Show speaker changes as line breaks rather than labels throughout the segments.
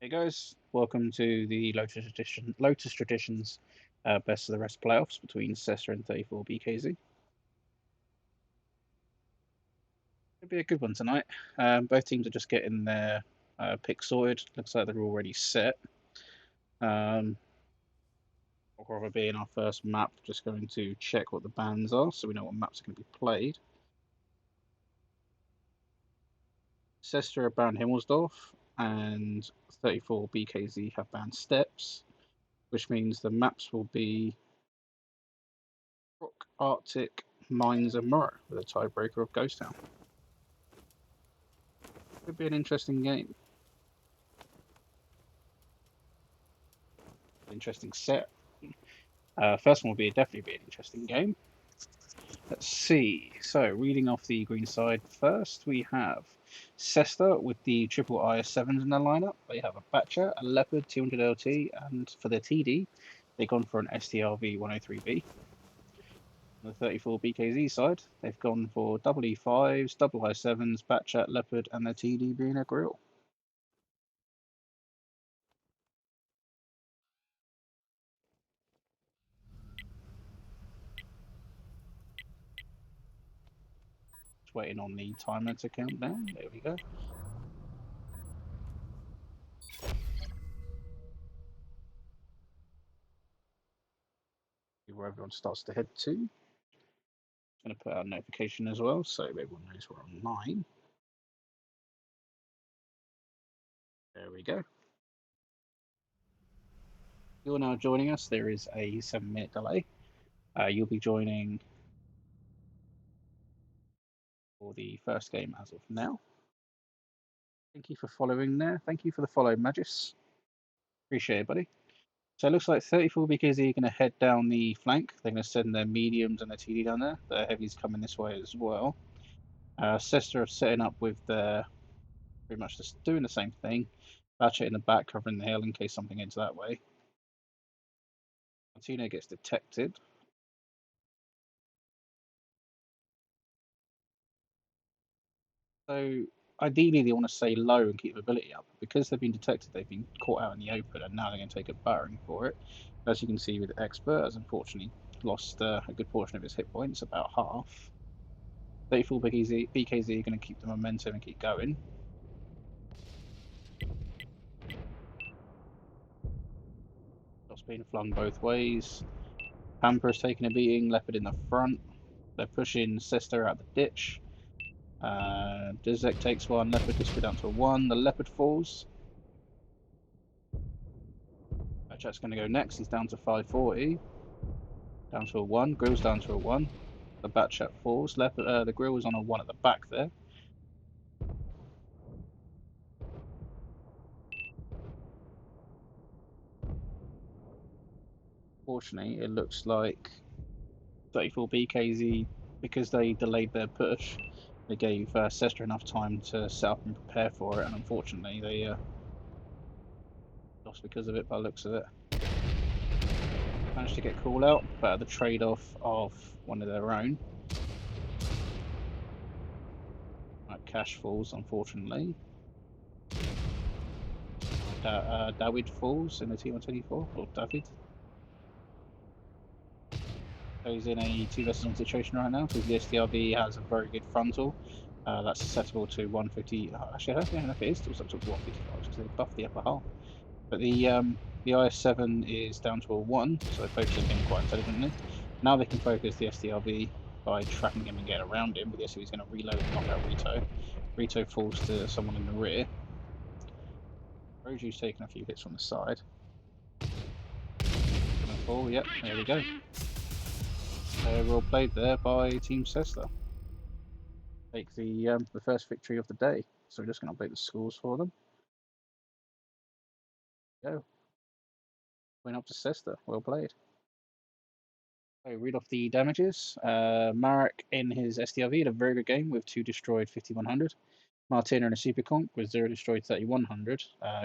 Hey guys, welcome to the Lotus Traditions Best of the Rest playoffs between CESTA and 34 BKZ. It'll be a good one tonight. Both teams are just getting their picks sorted. Looks like they're already set. Rather being our first map, just going to check what the bans are so we know what maps are going to be played. CESTA have banned Himmelsdorf and 34 BKZ have banned Steps, which means the maps will be Rock, Arctic, Mines, and Murrow with a tiebreaker of Ghost Town. Could be an interesting game. Interesting set. First one will definitely be an interesting game. Let's see. So, reading off the green side first, we have CESTA with the triple IS7s in their lineup. They have a Batcher, a Leopard 200 LT, and for their TD, they've gone for an STRV 103B. On the 34 BKZ side, they've gone for double E5s, double I7s, Batcher, Leopard, and their TD being a grill. Just waiting on the timer to count down. There we go. Where everyone starts to head to. I'm going to put out a notification as well so everyone knows we're online. There we go. You're now joining us. There is a 7-minute delay. You'll be joining for the first game as of now. Thank you for following there. Thank you for the follow, Magis. Appreciate it, buddy. So it looks like 34 BKZ are going to head down the flank. They're going to send their mediums and their TD down there. The heavies coming this way as well. CESTA are setting up with their pretty much just doing the same thing. Batchet in the back, covering the hill in case something heads that way. Martino gets detected. So ideally they want to stay low and keep mobility up. Because they've been detected, they've been caught out in the open, and now they're going to take a battering for it. As you can see with Expert, has unfortunately lost a good portion of his hit points, about half. 34 BKZ are going to keep the momentum and keep going. Shots being flung both ways. Pamper's taking a beating, Leopard in the front. They're pushing CESTA out the ditch. Dizek takes one, Leopard just go down to a 1. The Leopard falls. Batchat's going to go next. He's down to 540. Down to a 1. Grill's down to a 1. The Batchat falls. The grill is on a 1 at the back there. Fortunately, it looks like 34 BKZ, because they delayed their push, they gave CESTA enough time to set up and prepare for it, and unfortunately they lost because of it by the looks of it. Managed to get call out, but at the trade-off of one of their own. Cash falls, unfortunately. David falls in the T124, or David. So he's in a 2 versus 1 situation right now because the STRV has a very good frontal. That's accessible to 150. Actually, I don't know if it is still accessible to 155 because they buffed the upper half. But the IS7 is down to a 1, so they're focusing him quite intelligently. Now they can focus the STRV by trapping him and getting around him, but the STRV is going to reload and knock out Rito. Rito falls to someone in the rear. Roju's taking a few hits from the side. Gonna fall, yep, there we go. Well played there by Team CESTA. Take the first victory of the day. So we're just going to update the scores for them. Go. Went up to CESTA. Well played. So read off the damages. Marek in his STRV had a very good game with 2 destroyed 5100. Martina in a super conk with 0 destroyed 3100.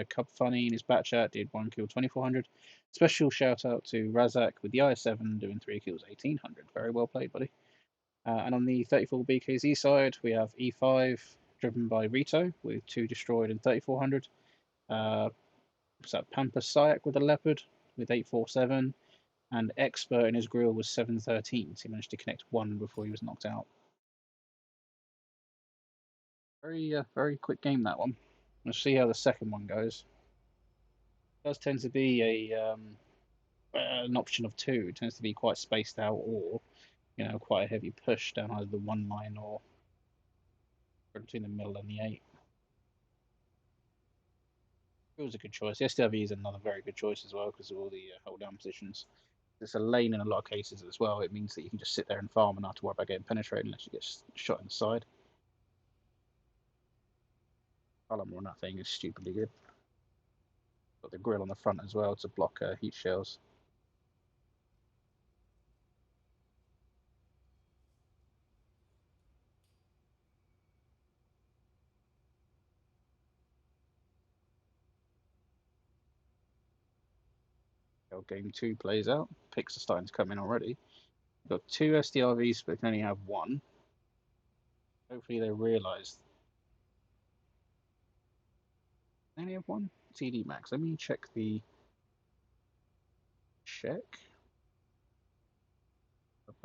Cub Funny in his Batchat did 1 kill 2400. Special shout out to Razak with the IS7 doing 3 kills 1800. Very well played, buddy. And on the 34 BKZ side, we have E5 driven by Rito with 2 destroyed and 3400. So Pampa Sayak with a leopard with 847, and Expert in his grill was 713. So he managed to connect one before he was knocked out. Very quick game, that one. We'll see how the second one goes. It does tend to be an option of two. It tends to be quite spaced out, or quite a heavy push down either the one line or between the middle and the eight. It was a good choice. The STRV is another very good choice as well because of all the hold down positions. It's a lane in a lot of cases as well. It means that you can just sit there and farm and not have to worry about getting penetrated unless you get shot in the side. Column on that thing is stupidly good. Got the grill on the front as well to block heat shells. How game two plays out. Picks are starting to come in already. We've got two SDRVs, but can only have one. Hopefully they realise they only have one TD max. Let me check the check.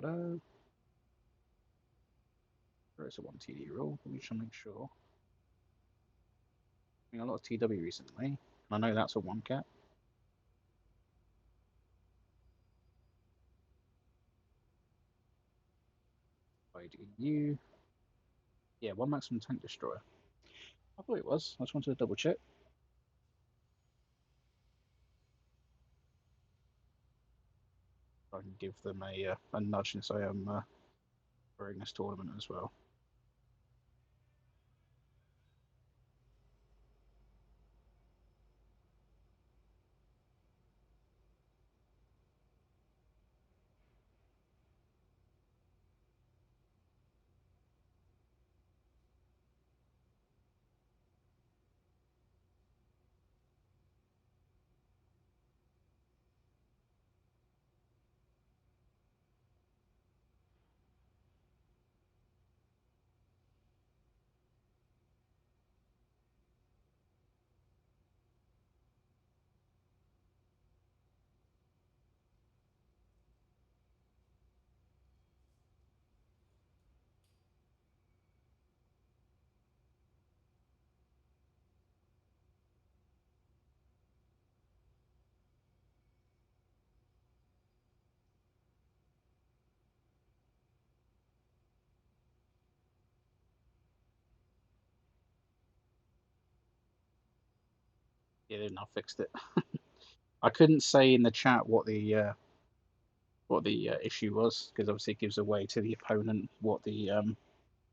There is a one TD rule. Let me try and make sure. I mean, a lot of TW recently. I know that's a one cap. IDU. Yeah, one maximum tank destroyer. I thought it was. I just wanted to double check. I can give them a nudge since I am during this tournament as well. Yeah, they've now fixed it. I couldn't say in the chat what the issue was because obviously it gives away to the opponent what they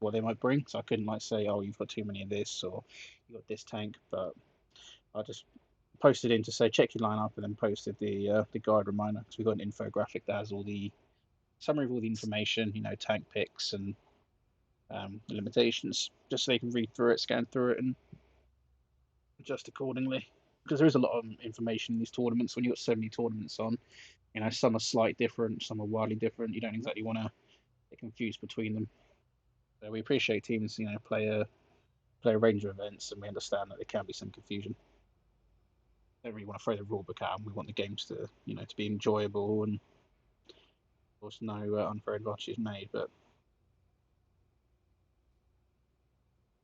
might bring. So I couldn't like say, oh, you've got too many of this or you got this tank. But I just posted in to say check your lineup and then posted the guide reminder because we got an infographic that has all the summary of all the information, tank picks and limitations, just so they can read through it, scan through it, and adjust accordingly. Because there is a lot of information in these tournaments when you've got so many tournaments on. Some are slightly different, some are wildly different. You don't exactly want to get confused between them. So we appreciate teams, play a range of events, and we understand that there can be some confusion. Don't really want to throw the rule book at them. We want the games to be enjoyable and of course no unfair advantages made. But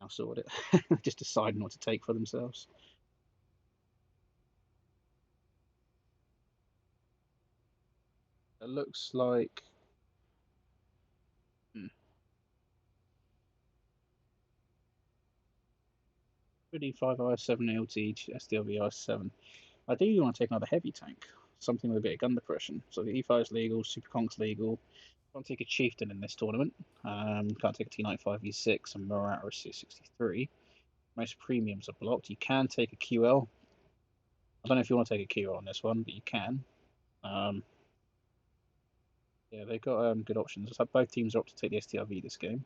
I'll sort it. Just decide not to take for themselves. It looks like 35 IS7 LT SDLV IS7. I do want to take another heavy tank, something with a bit of gun depression. So the E5 is legal, Super Conk's legal. Can't take a Chieftain in this tournament. Can't take a T95 V6 and Murat or a C63. Most premiums are blocked. You can take a QL. I don't know if you want to take a QL on this one, but you can. Yeah, they've got good options. Looks like both teams are up to take the STRV this game.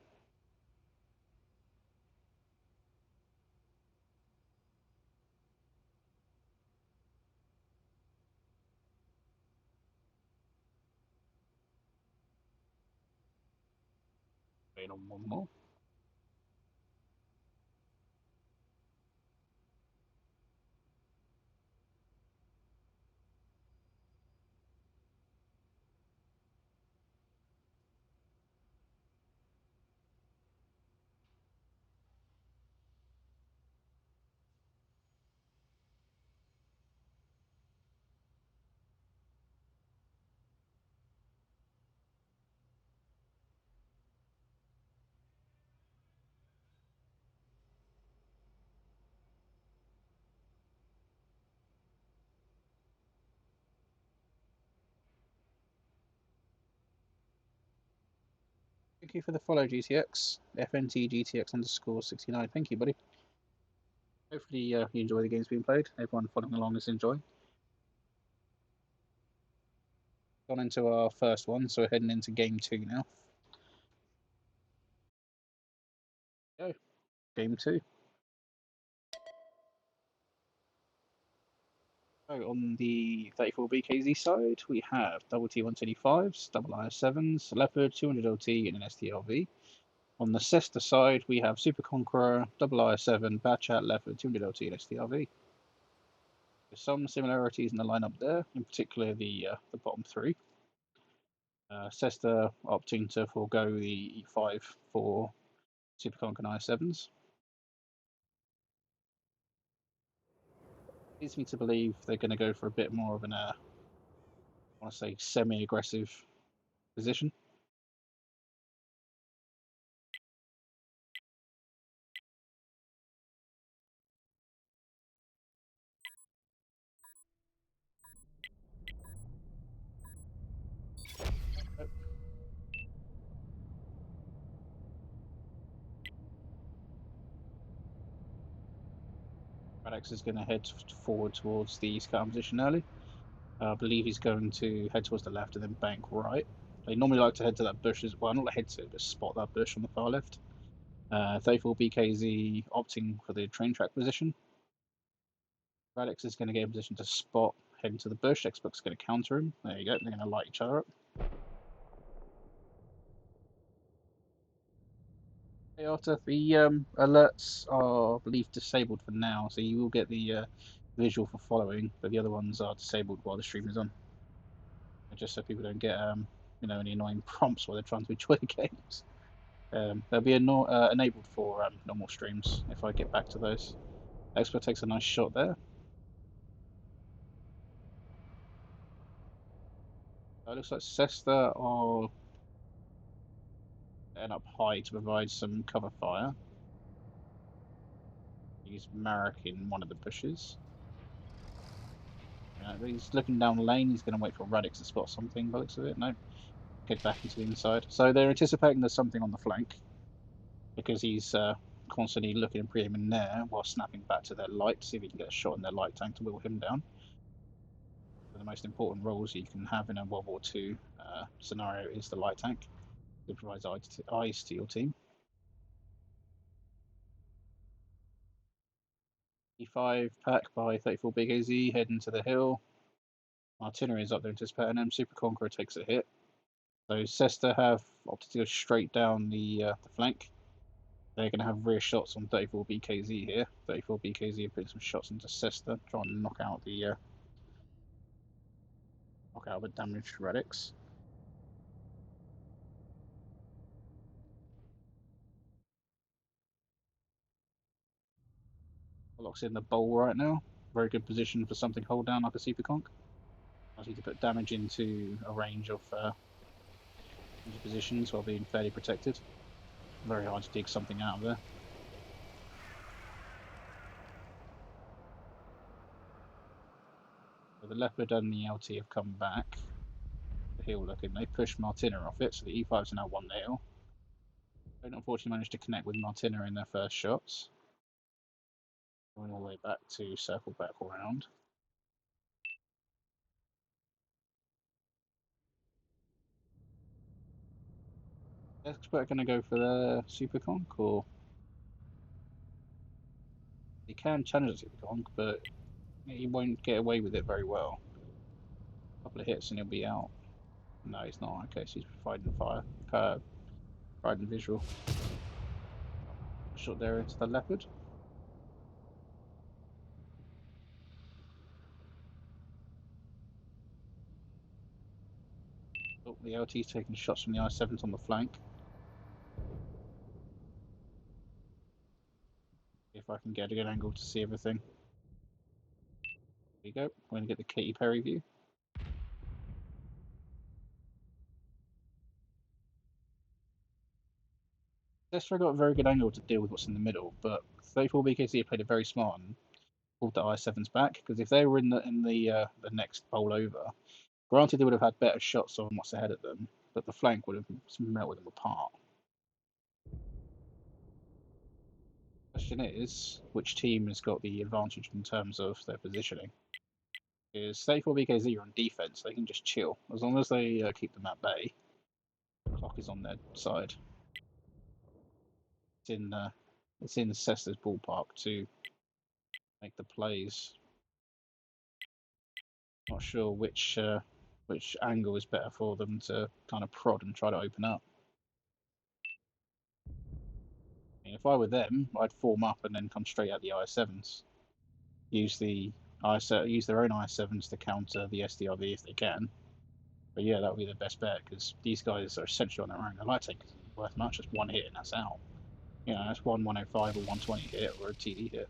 Wait on one more. Thank you for the follow, GTX. FNT GTX underscore 69. Thank you, buddy. Hopefully you enjoy the games being played. Everyone following along is enjoying. Gone into our first one, so we're heading into game 2 now. Go. Game 2. So on the 34BKZ side, we have double T125s, double IS7s, Leopard, 200 LT, and an STLV. On the CESTA side, we have Super Conqueror, double IS7, Batchat, Leopard, 200 LT, and STLV. There's some similarities in the lineup there, in particular the bottom three. CESTA opting to forego the E5 for Super Conqueror IS7s. Leads me to believe they're going to go for a bit more of an, I want to say, semi-aggressive position. Radix is going to head forward towards the scout position early. I believe he's going to head towards the left and then bank right. They normally like to head to that bush as well, not head to it, but spot that bush on the far left. 34 BKZ opting for the train track position. Radix is going to get in position to spot, heading to the bush. Xbox is going to counter him. There you go, they're going to light each other up. Hey Arthur, the alerts are, I believe, disabled for now, so you will get the visual for following, but the other ones are disabled while the stream is on. Just so people don't get any annoying prompts while they're trying to enjoy the games. They'll be enabled for normal streams if I get back to those. Expert takes a nice shot there. It looks like CESTA are setting up high to provide some cover fire. He's Marek in one of the bushes. He's looking down the lane. He's going to wait for Radix to spot something. By the looks of it, no. Get back into the inside. So they're anticipating there's something on the flank because he's constantly looking and pre-aiming there while snapping back to their light to see if he can get a shot in their light tank to wheel him down. One of the most important roles you can have in a World War II scenario is the light tank. It provides eyes to your team. E5 pack by 34 Big AZ heading to the hill. Artillery is up there anticipating him. Super Conqueror takes a hit. So CESTA have opted to go straight down the flank. They're going to have rear shots on 34 BKZ here. 34 BKZ are putting some shots into CESTA, trying to knock out the damaged Radix. Locks in the bowl right now. Very good position for something hold down like a Super Conk. I need to put damage into a range of positions while being fairly protected. Very hard to dig something out of there. So the Leopard and the LT have come back. The hill looking, they pushed Martina off it, so the E5s are now 1-0. Don't unfortunately manage to connect with Martina in their first shots. Going all the way back to circle back around. Expert going to go for the Super Conk, or he can challenge the Super Conk, but he won't get away with it very well. A couple of hits and he'll be out. No, he's not. Okay, so he's providing fire, providing visual. Shot there into the Leopard. Oh, the LT's taking shots from the I-7s on the flank. If I can get a good angle to see everything. There you go. We're going to get the Katy Perry view. Destra got a very good angle to deal with what's in the middle, but 34 BKC played it very smart and pulled the I-7s back, because if they were in the next bowl over, granted they would have had better shots on what's ahead of them, but the flank would have melted them apart. question is, which team has got the advantage in terms of their positioning? Is 34 BKZ are on defense, they can just chill. As long as they keep them at bay, the clock is on their side. It's in CESTA's ballpark to make the plays. Not sure which angle is better for them to kind of prod and try to open up. I mean, if I were them, I'd form up and then come straight at the I7s. Use their own I7s to counter the SDRV if they can. But yeah, that would be the best bet because these guys are essentially on their own. The light tank is worth much, just one hit and that's out. You know, that's 105 or 120 hit or a TD hit.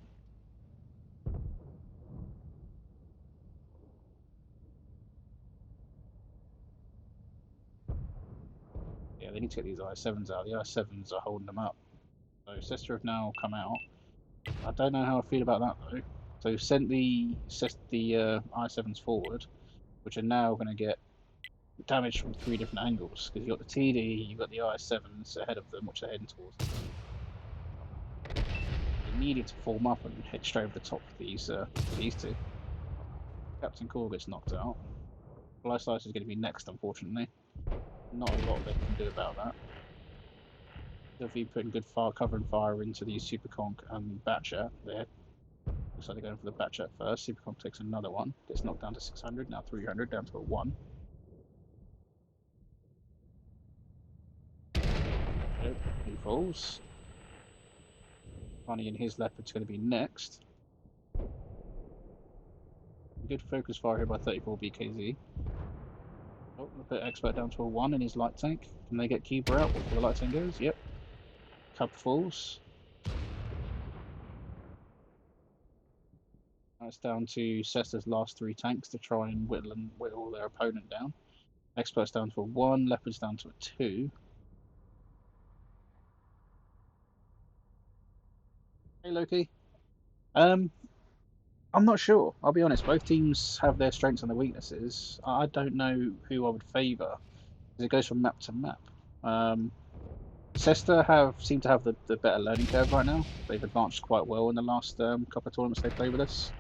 Yeah, they need to get these I7s out. The I7s are holding them up. So CESTA have now come out. I don't know how I feel about that though. So sent the I7s forward, which are now going to get damage from 3 different angles because you've got the TD, you've got the I7s ahead of them, which they're heading towards. They needed to form up and hit straight over the top of these two. Captain Core gets knocked out. Fly Slice is going to be next, unfortunately. Not a lot they can do about that. They'll be putting good cover and fire into the Superconk and Batchat there. Looks like they're going for the Batchat first. Superconk takes another one. Gets knocked down to 600, now 300, down to a 1. Yep, he falls. Funny, and his Leopard's going to be next. Good focus fire here by 34 BKZ. Oh, we'll put Expert down to a 1 in his light tank. Can they get Cuba out before the light tank goes? Yep. Cub falls. Now it's down to CESTA's last 3 tanks to try and whittle their opponent down. Expert's down to a 1, Leopard's down to a 2. Hey Loki. I'm not sure. I'll be honest. Both teams have their strengths and their weaknesses. I don't know who I would favour because it goes from map to map. CESTA seem to have the better learning curve right now. They've advanced quite well in the last couple of tournaments they played with us.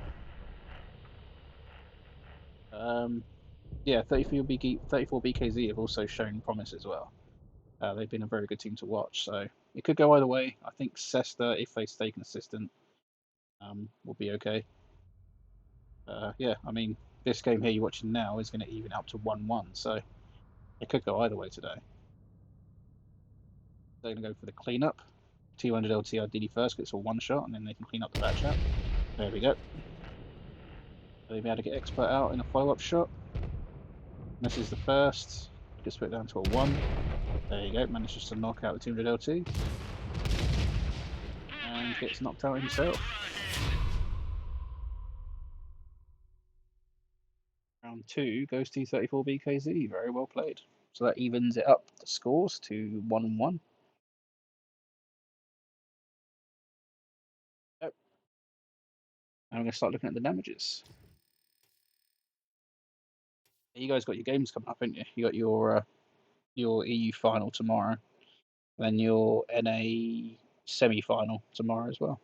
Yeah, 34 BKZ have also shown promise as well. They've been a very good team to watch, so it could go either way. I think CESTA, if they stay consistent, will be okay. Yeah, I mean, this game here you're watching now is going to even up to 1-1, so it could go either way today. They're going to go for the cleanup. 200 LTR DD first, gets a 1 shot, and then they can clean up the back shot. There we go. They'll be able to get Expert out in a follow-up shot. Misses the first, gets put down to a 1. There you go, manages to knock out the 200 LT. And gets knocked out himself. Round 2 goes to 34 BKZ, very well played. So that evens it up, the scores, to 1-1. Yep. And I'm going to start looking at the damages. You guys got your games coming up, haven't you? You got your EU final tomorrow, then your NA semi-final tomorrow as well.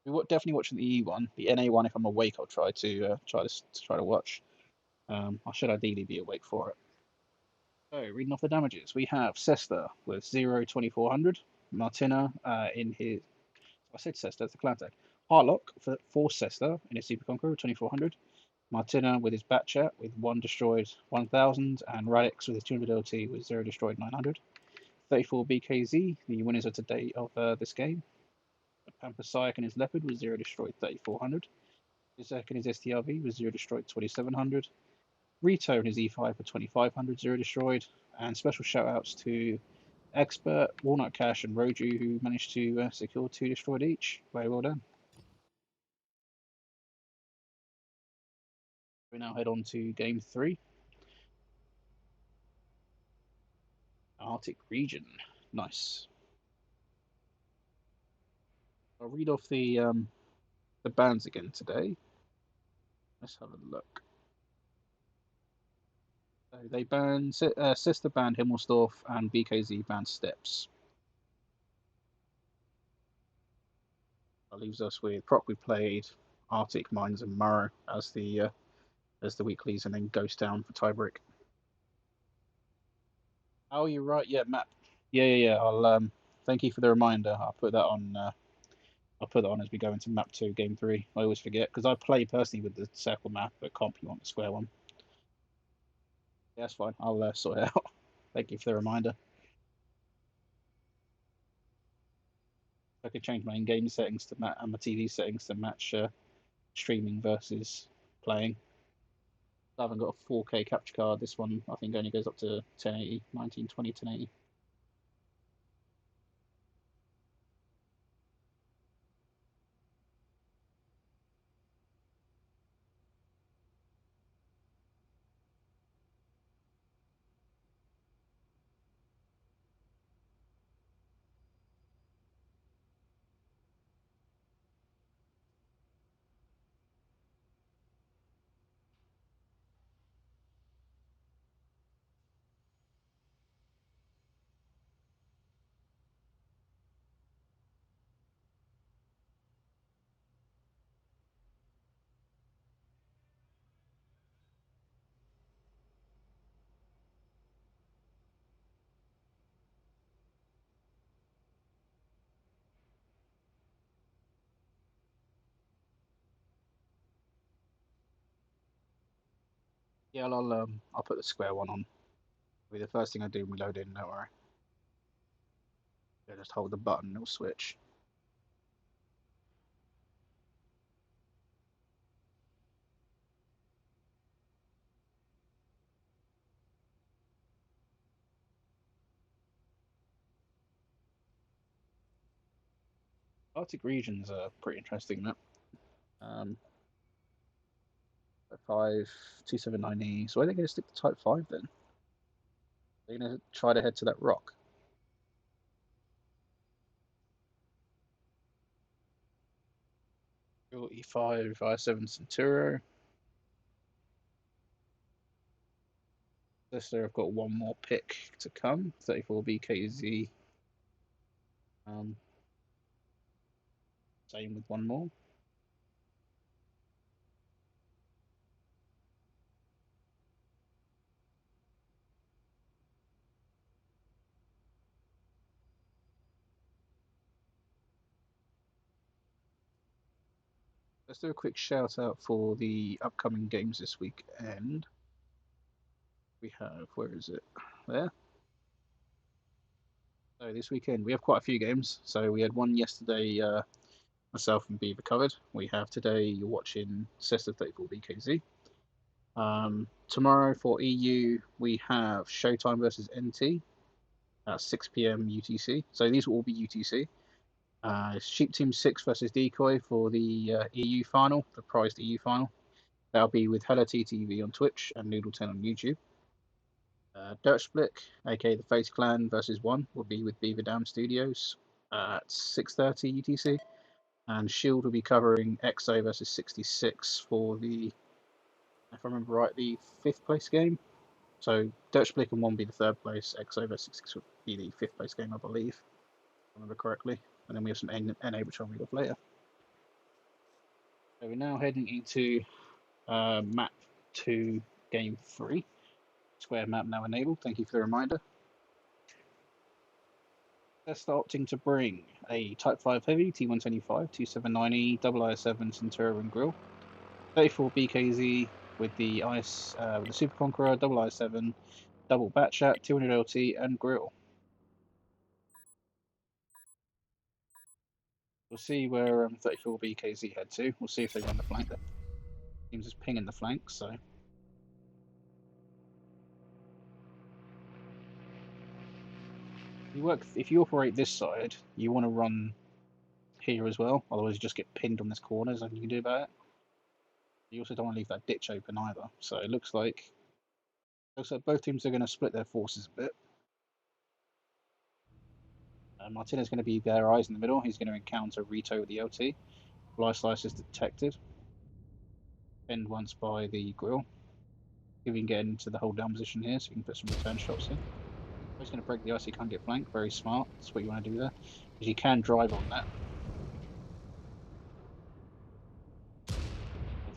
We're definitely watching the EU one. The NA one, if I'm awake, I'll try to watch. I should ideally be awake for it. So, reading off the damages, we have CESTA with 0-2400. Martina in his. I said CESTA, it's the clan tag. Harlock for CESTA in his Super Conqueror, 2400. Martina with his Batchat with 1 destroyed 1000. And Radix with his 200 LT with 0 destroyed 900. 34 BKZ, the winners of today of this game. Pampa Sayak and his Leopard with 0 destroyed 3400. Zizek and his STRV with 0 destroyed 2700. Rito and his E5 for 2500, 0 destroyed. And special shout outs to Expert, Walnut Cash, and Roju, who managed to secure 2 destroyed each. Very well done. We now head on to game 3. Arctic region. Nice. I'll read off the bans again today. Let's have a look. So they banned CESTA banned Himmelsdorf and BKZ banned Steps. That leaves us with Proc we played, Arctic, Mines, and Murrow as the weeklies, and then Ghost Town for tiebreak. Oh, you're right. Yeah, map. Yeah. I'll thank you for the reminder. I'll put that on. I'll put that on as we go into map 2, game 3. I always forget because I play personally with the circle map, but comp you want the square one. Yeah, that's fine. I'll sort it out. Thank you for the reminder. I could change my in-game settings to and my TV settings to match streaming versus playing. I haven't got a 4K capture card. This one I think only goes up to 1080, 1920, 1080. Yeah, I'll put the square one on. It'll be the first thing I do when we load in. Don't worry. Yeah, just hold the button. It'll switch. Arctic regions are pretty interesting map. Um, 5 279E. So are they going to stick to Type 5 then? They're going to try to head to that rock. 45 I7 Centuro. This there, I've got one more pick to come. 34 BKZ. Same with one more. Let's do a quick shout out for the upcoming games this weekend. We have, where is it? There. So this weekend we have quite a few games. So we had one yesterday. Myself and Beaver covered. We have today. You're watching CESTA 34 BKZ. Tomorrow for EU we have Showtime versus NT at 6 p.m. UTC. So these will all be UTC. Sheep Team 6 versus Decoy for the EU final, the prized EU final. That'll be with Hello TTV on Twitch and Noodle10 on YouTube. Dirt Split, aka the Face Clan versus 1, will be with Beaver Dam Studios at 6:30 UTC. And Shield will be covering EXO versus 66 for the, if I remember right, the 5th place game. So Dirt Split can 1 be the 3rd place, EXO versus 66 would be the 5th place game, I believe, if I remember correctly. And then we have some NA, which I'll read off later. So we're now heading into map 2, game 3. Square map now enabled. Thank you for the reminder. They're opting to bring a Type 5 Heavy, T125, 279E, IS7 Centura and Grill, 34 BKZ with the with the Super Conqueror, IS7, double Batchat, 200 LT, and Grill. We'll see where 34 BKZ head to. We'll see if they run the flank. That seems as ping in the flank, so. If you operate this side, you want to run here as well, otherwise you just get pinned on this corner. There's nothing you can do about it. You also don't want to leave that ditch open either. So it looks like both teams are going to split their forces a bit. Martinez is going to be their eyes in the middle. He's going to encounter Rito with the LT. Fly slice is detected. Pinned once by the grill. See if we can get into the hold down position here so we can put some return shots in. He's going to break the ice, he can't get flanked. Very smart. That's what you want to do there. Because you can drive on that.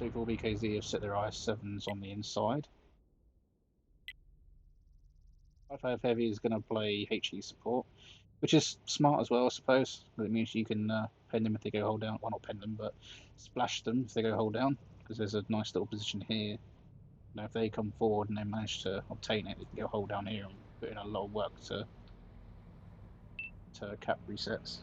34 BKZ have set their I7s on the inside. 5 Heavy is going to play HE support, which is smart as well, I suppose. It means you can pen them if they go hold down. Well, not pen them, but splash them if they go hold down, because there's a nice little position here. You know, if they come forward and they manage to obtain it, they can go hold down here and put in a lot of work to cap resets.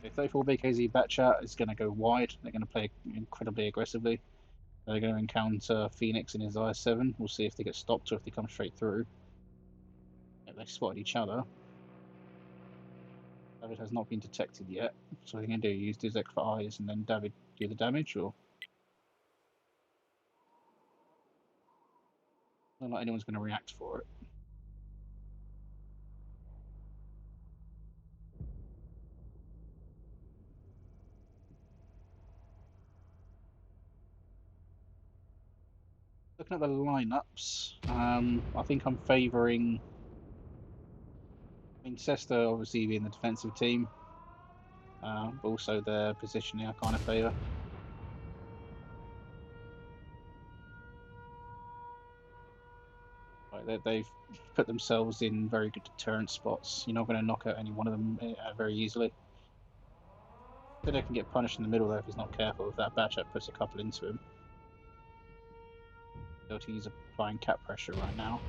If 34 BKZ Batchat is going to go wide, they're going to play incredibly aggressively. They're going to encounter Phoenix in his I7. We'll see if they get stopped or if they come straight through. Yeah, they spotted each other. David has not been detected yet. So what are they going to do? Use his extra eyes and then David do the damage, or? I don't think anyone's going to react for it. Looking at the lineups, I think I'm favouring. I mean, CESTA obviously being the defensive team, but also their positioning I kind of favour. Like they've put themselves in very good deterrent spots. You're not going to knock out any one of them very easily. They can get punished in the middle though if he's not careful. If that Batchat puts a couple into him. He's applying cap pressure right now.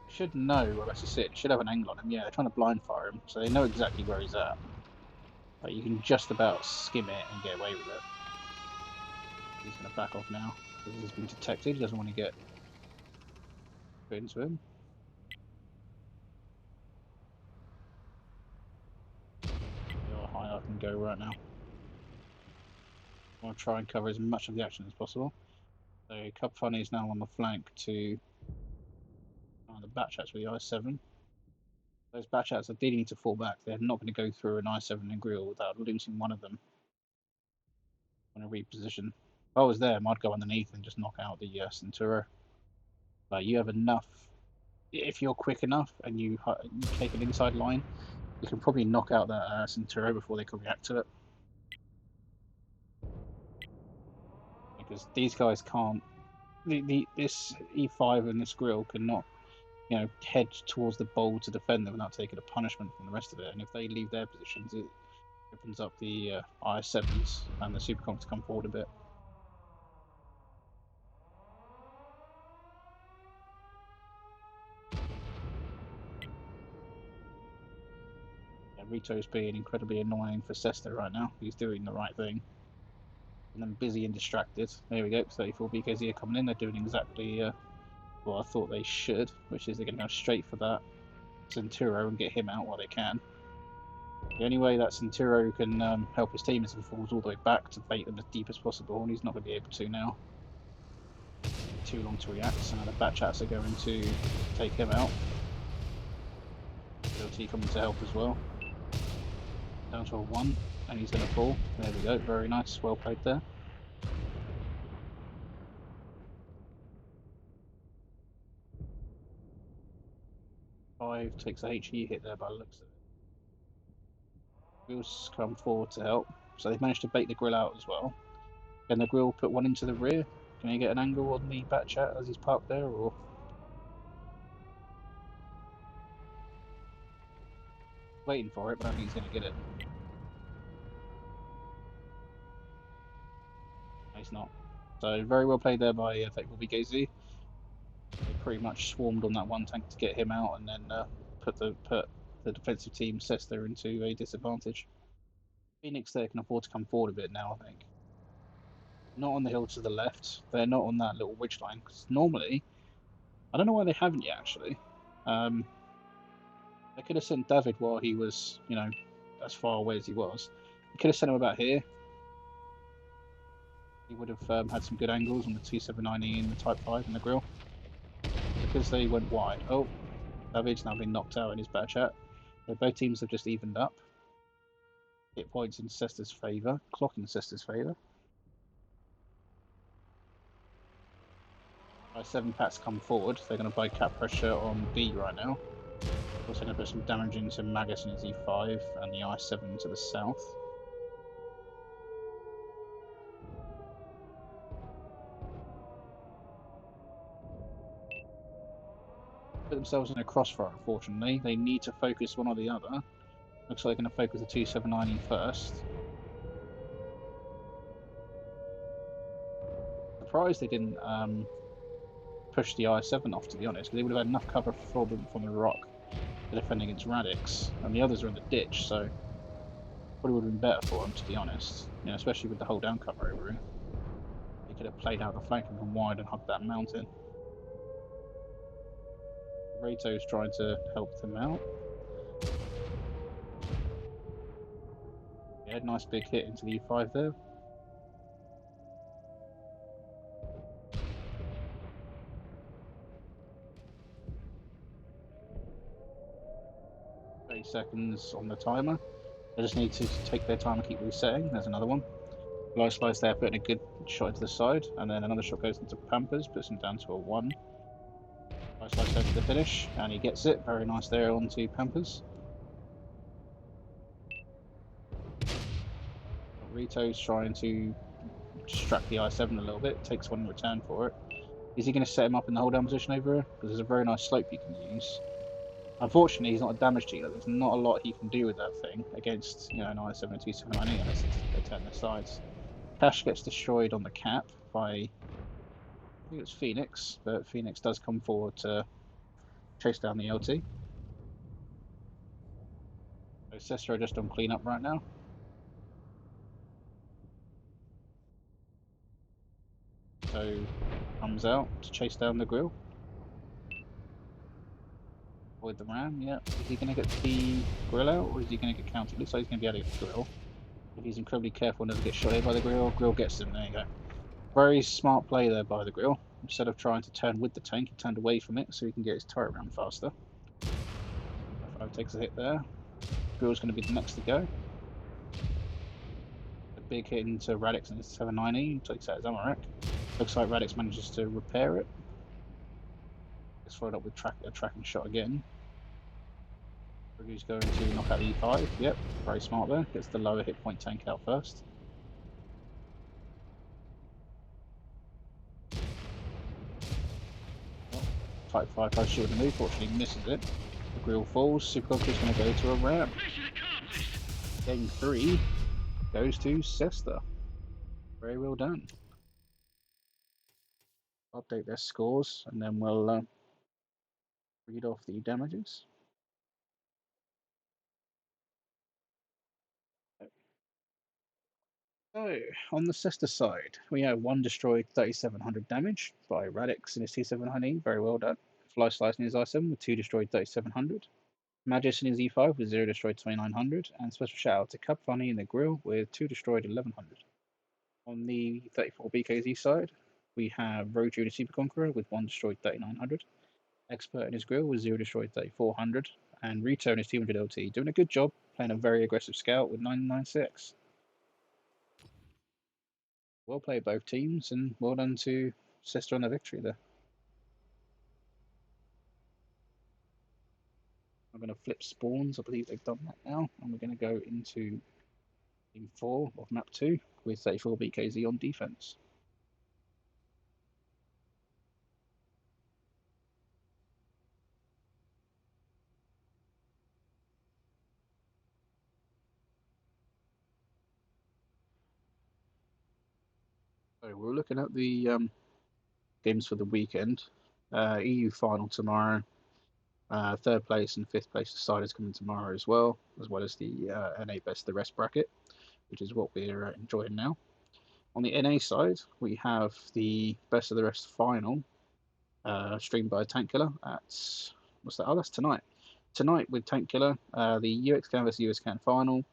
Should know where best to sit. Should have an angle on him. Yeah, they're trying to blind fire him, so they know exactly where he's at. Like, you can just about skim it and get away with it. He's going to back off now because he's been detected. He doesn't want to get put into him. See how high I can go right now. I want to try and cover as much of the action as possible. So Cub Funny is now on the flank to the Batchats with the I7. Those Batchats are do need to fall back. They're not going to go through an I7 and grill without losing one of them. I'm going to reposition. If I was there, I'd go underneath and just knock out the Centuro. But you have enough. If you're quick enough and you take an inside line, you can probably knock out that Centuro before they can react to it. Because these guys can't. This E5 and this grill cannot, head towards the bowl to defend them without taking a punishment from the rest of it. And if they leave their positions, it opens up the I7s and the Supercomps to come forward a bit. Yeah, Rito's being incredibly annoying for CESTA right now. He's doing the right thing. And then busy and distracted. There we go. 34 BKZ are coming in. They're doing exactly what I thought they should, which is they're going to go straight for that Centuro and get him out while they can. The only way that Centuro can help his team is if he falls all the way back to bait them as deep as possible, and he's not going to be able to now. Too long to react, so now the Batchats are going to take him out. LT coming to help as well. Down to a 1, and he's going to fall. There we go, very nice, well played there. Five takes a HE hit there by the looks of it. Grills come forward to help, so they've managed to bait the grill out as well. Can the grill put one into the rear? Can he get an angle on the Batchat as he's parked there, or? Waiting for it, but I think he's going to get it. No, he's not. So very well played there by Tactical BKZ. They pretty much swarmed on that one tank to get him out, and then put the defensive team CESTA into a disadvantage. Phoenix there can afford to come forward a bit now, I think. Not on the hill to the left. They're not on that little ridge line, because normally, I don't know why they haven't yet actually. They could have sent David while he was, as far away as he was. They could have sent him about here. He would have had some good angles on the 279E and the Type 5 and the grill. Because they went wide. Oh, David's now been knocked out in his Batchat. So both teams have just evened up. Hit points in CESTA's favour, clock in CESTA's favour. By 7 pats come forward, they're going to buy cap pressure on B right now. Also going to put some damage into Magus and his E5 and the I7 to the south. put themselves in a crossfire, unfortunately. They need to focus one or the other. Looks like they're going to focus the 279E first. Surprised they didn't push the I7 off, to be honest, because they would have had enough cover for them from the rock to defend against Radix, and the others are in the ditch, so probably would have been better for them, to be honest. You know, especially with the whole down cover over here. They could have played out the flanking from wide and hugged that mountain. Rato's trying to help them out. Yeah, nice big hit into the E5 there. Seconds on the timer. They just need to take their time and keep resetting. There's another one. Light slice there, putting a good shot into the side, and then another shot goes into Pampers, puts him down to a 1. Light slice there to the finish, and he gets it. Very nice there onto Pampers. Rito's trying to distract the I7 a little bit, takes one in return for it. Is he going to set him up in the hold down position over here? Because there's a very nice slope you can use. Unfortunately, he's not a damage dealer. There's not a lot he can do with that thing against, you know, an I7 and 279E unless they turn their sides. Cash gets destroyed on the cap by, I think it's Phoenix, but Phoenix does come forward to chase down the LT. So CESTA are just on cleanup right now. So comes out to chase down the grill. Avoid the ram, yeah. Is he going to get the grill out or is he going to get counted? Looks like he's going to be able to get the grill. If he's incredibly careful and doesn't get shot here by the grill, grill gets him. There you go. Very smart play there by the grill. Instead of trying to turn with the tank, he turned away from it so he can get his turret round faster. F5 takes a hit there. Grill's going to be the next to go. A big hit into Radix and his 79E, takes out his ammo rack. Looks like Radix manages to repair it. Gets followed up with a tracking shot again. Who's going to knock out the E5. Yep, very smart there. Gets the lower hit point tank out first. Type 5 tries to shoot with the move, fortunately misses it. The grill falls. Superconqueror's going to go to a ram. Game 3 goes to CESTA. Very well done. Update their scores and then we'll read off the damages. So, on the CESTA side, we have one destroyed 3700 damage by Radix in his T700. Very well done. Fly Slice in his I7 with 2 destroyed 3700. Magis in his E5 with 0 destroyed 2900. And special shout out to Cup Funny in the grill with 2 destroyed 1100. On the 34 BKZ side, we have Road Junior Super Conqueror with 1 destroyed 3900. Expert in his grill with 0 destroyed 3400. And Rito in his 200 LT doing a good job, playing a very aggressive scout with 996. Well played both teams, and well done to CESTA on the victory there. I'm going to flip spawns. I believe they've done that now, and we're going to go into Team 4 of Map 2 with 34 BKZ on defense. So we're looking at the games for the weekend. EU final tomorrow. Third place and fifth place deciders coming tomorrow as well as the NA best of the rest bracket, which is what we're enjoying now. On the NA side, we have the best of the rest final, streamed by Tank Killer at what's that? Oh, that's tonight. Tonight with Tank Killer, the UX Can vs US Can final,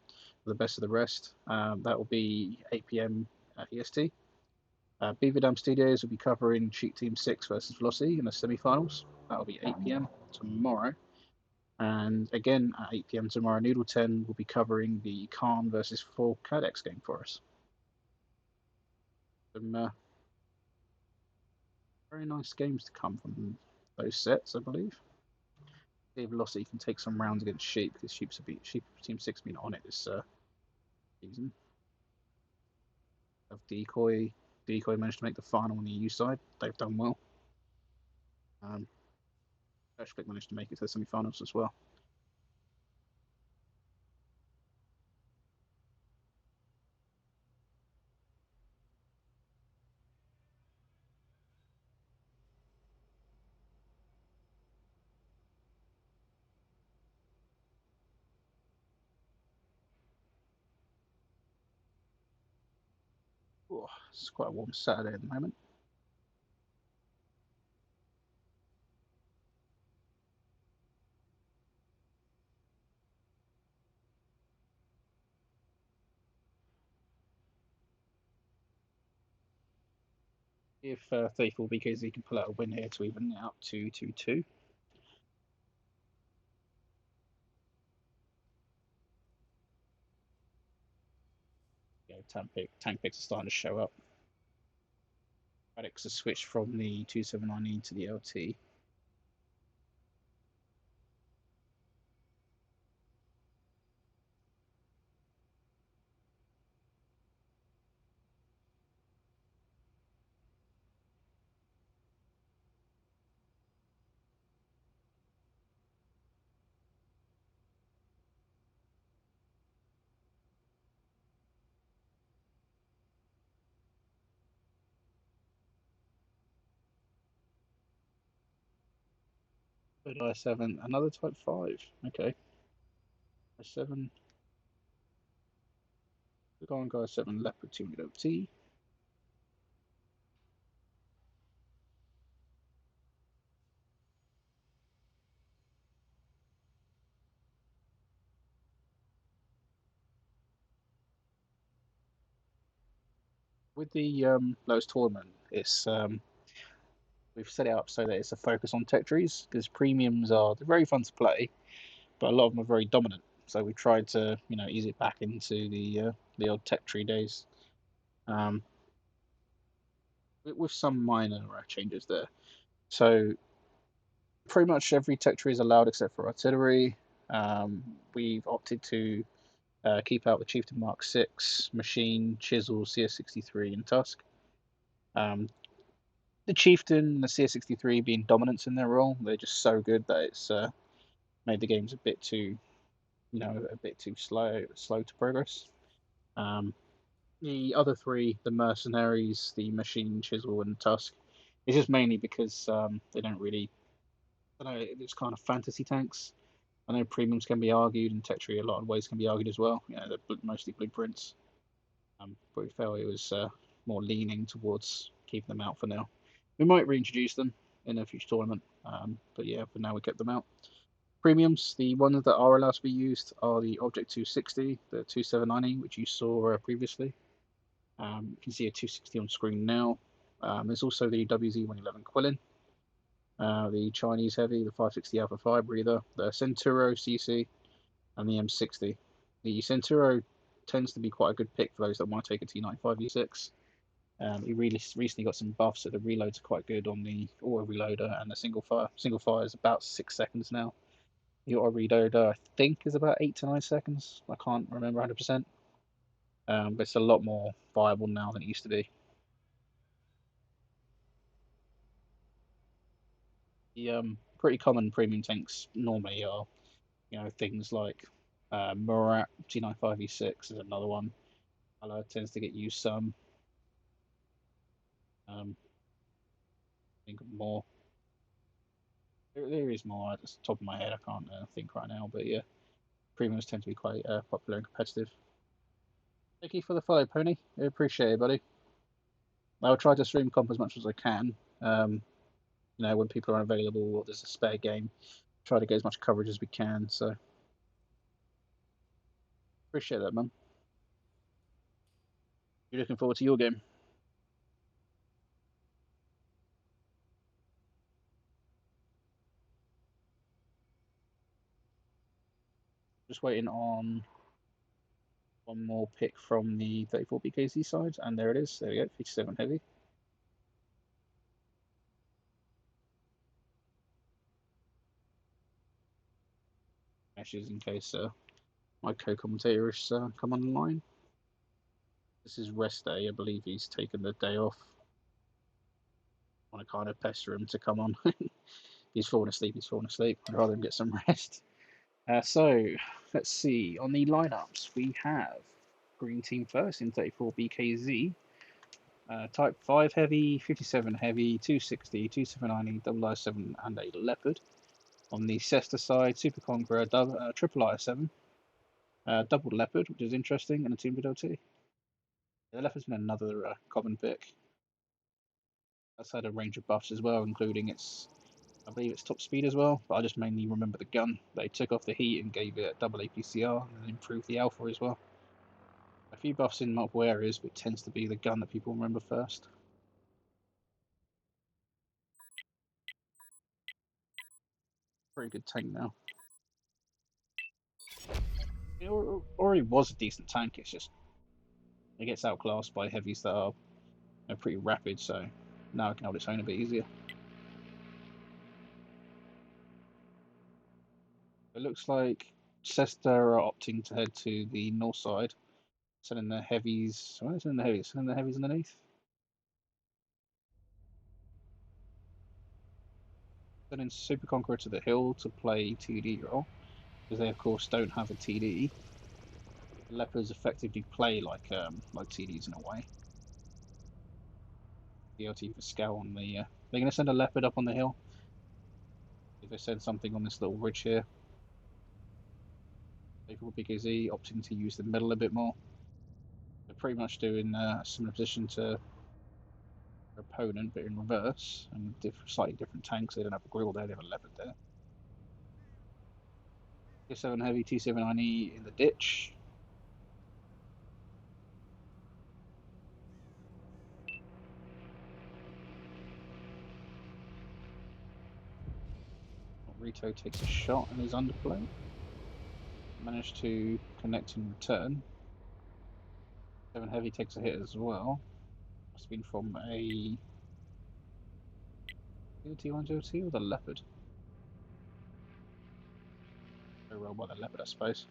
the best of the rest. That will be 8 p.m. EST. Beaver Dam Studios will be covering Cheat Team 6 versus Velocity in the semi-finals. That will be 8 p.m. tomorrow. And again, at 8 p.m. tomorrow, Noodle 10 will be covering the Khan versus 4 Cadex game for us. Some very nice games to come from those sets, I believe. Dave Velocity can take some rounds against Sheep because Sheep Team 6 been on it this season. Of Decoy managed to make the final on the EU side. They've done well. Actually managed to make it to the semi-finals as well. Oh, it's quite a warm Saturday at the moment. If 34 BKZ can pull out a win here to even it out to 2-2. Yeah, tank picks are starting to show up. Radix has switched from the 279E to the LT. But I7, another Type 5. Okay. I7, the Golden Guy 7 Leopard 200 OT. With the Lotus tournament, it's we've set it up so that it's a focus on tech trees because premiums are they're very fun to play, but a lot of them are very dominant. So we tried to ease it back into the old tech tree days, um, with some minor changes there. So pretty much every tech tree is allowed except for artillery. We've opted to keep out the Chieftain Mark 6, Machine, Chisel, CS63, and Tusk. Um, the Chieftain and the CS63 being dominants in their role, they're just so good that it's made the games a bit too, a bit too slow to progress. Um, the other three, the Mercenaries, the Machine, Chisel, and Tusk, it's just mainly because they don't really, I don't know, it's kind of fantasy tanks. I know premiums can be argued, and tech tree a lot of ways can be argued as well. They're mostly blueprints. But we felt it was more leaning towards keeping them out for now. We might reintroduce them in a future tournament, but yeah, for now we kept them out. Premiums, the ones that are allowed to be used are the Object 260, the 279E, which you saw previously. You can see a 260 on screen now. There's also the WZ111 Quillin, the Chinese Heavy, the 560 Alpha Fire Breather, the Centauro CC, and the M60. The Centauro tends to be quite a good pick for those that want to take a T95E6. He really recently got some buffs, so the reloads are quite good on the auto reloader and the single fire. Single fire is about 6 seconds now. The auto reloader, I think, is about 8 to 9 seconds. I can't remember 100%, but it's a lot more viable now than it used to be. The pretty common premium tanks normally are, things like Murat T95E6 is another one. Tends to get used some. Think of more. There is more. At the top of my head, I can't think right now. But yeah, premiums tend to be quite popular and competitive. Thank you for the follow, Pony. I appreciate it, buddy. I'll try to stream comp as much as I can. Um, when people are available or there's a spare game, try to get as much coverage as we can. So appreciate that, man. You're looking forward to your game. Just waiting on one more pick from the 34 BKC side, and there it is. There we go, 57 heavy. Meshes in case my co-commentators come on the line. This is rest day. I believe he's taken the day off. I want to kind of pester him to come on. He's falling asleep. He's falling asleep. I'd rather him get some rest. So let's see. On the lineups, we have green team first in 34 BKZ. Type 5 heavy, 57 heavy, 260, 279, double I7, and a leopard. On the CESTA side, Super Conqueror, triple I7, double leopard, which is interesting, and a team with OT. The leopard's been another common pick. That's had a range of buffs as well, including its, I believe it's top speed as well, but I just mainly remember the gun. They took off the heat and gave it double APCR and improved the alpha as well. A few buffs in multiple areas, but it tends to be the gun that people remember first. Pretty good tank now. It already was a decent tank, it's just it gets outclassed by heavies that are pretty rapid, so now it can hold its own a bit easier. It looks like CESTA are opting to head to the north side, sending their heavies. Why are they sending the heavies? Sending the heavies underneath? Sending Super Conqueror to the hill to play TD role, because they of course don't have a TD. Leopards effectively play like TDs in a way. DLT for Scout on the. They're going to send a leopard up on the hill. If they send something on this little ridge here, they will BKZ opting to use the middle a bit more. They're pretty much doing a similar position to their opponent, but in reverse and slightly different tanks. They don't have a grill there; they have a leopard there. T7 heavy, T79E in the ditch. Rito takes a shot and is underplay. Managed to connect in return. 7 heavy takes a hit as well. Must have been from a T102 or the leopard. Very well by the leopard, I suppose.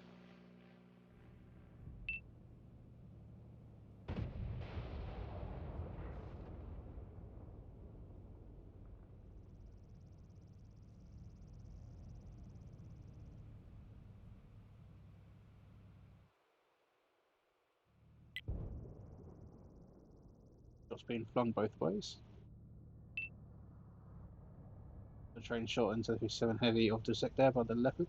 Shots being flung both ways. The train shot into the 7 heavy of the there by the leopard.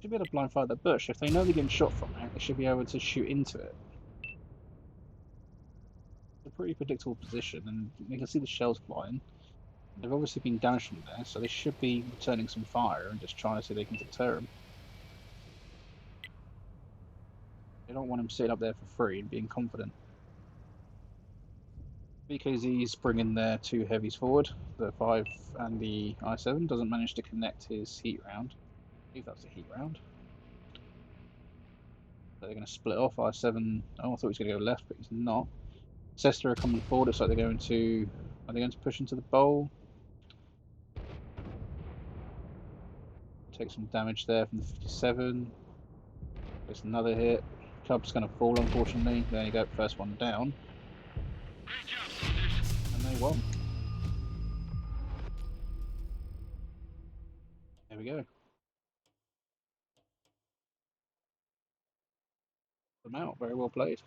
Should be able to blind fire the bush. If they know they're getting shot from it, they should be able to shoot into it. It's a pretty predictable position, and you can see the shells flying. They've obviously been damaged from there, so they should be returning some fire and just trying to see if they can deter them. They don't want him sitting up there for free and being confident. BKZ's bringing their 2 heavies forward, the 5 and the I7. Doesn't manage to connect his heat round. I believe that's a heat round. So they're going to split off. I7. Oh, I thought he was going to go left, but he's not. CESTA are coming forward. Looks like they're going to. Are they going to push into the bowl? Take some damage there from the 57. There's another hit. Cub's going to fall, unfortunately. There you go, first one down. And they won. There we go. Them out. Very well played.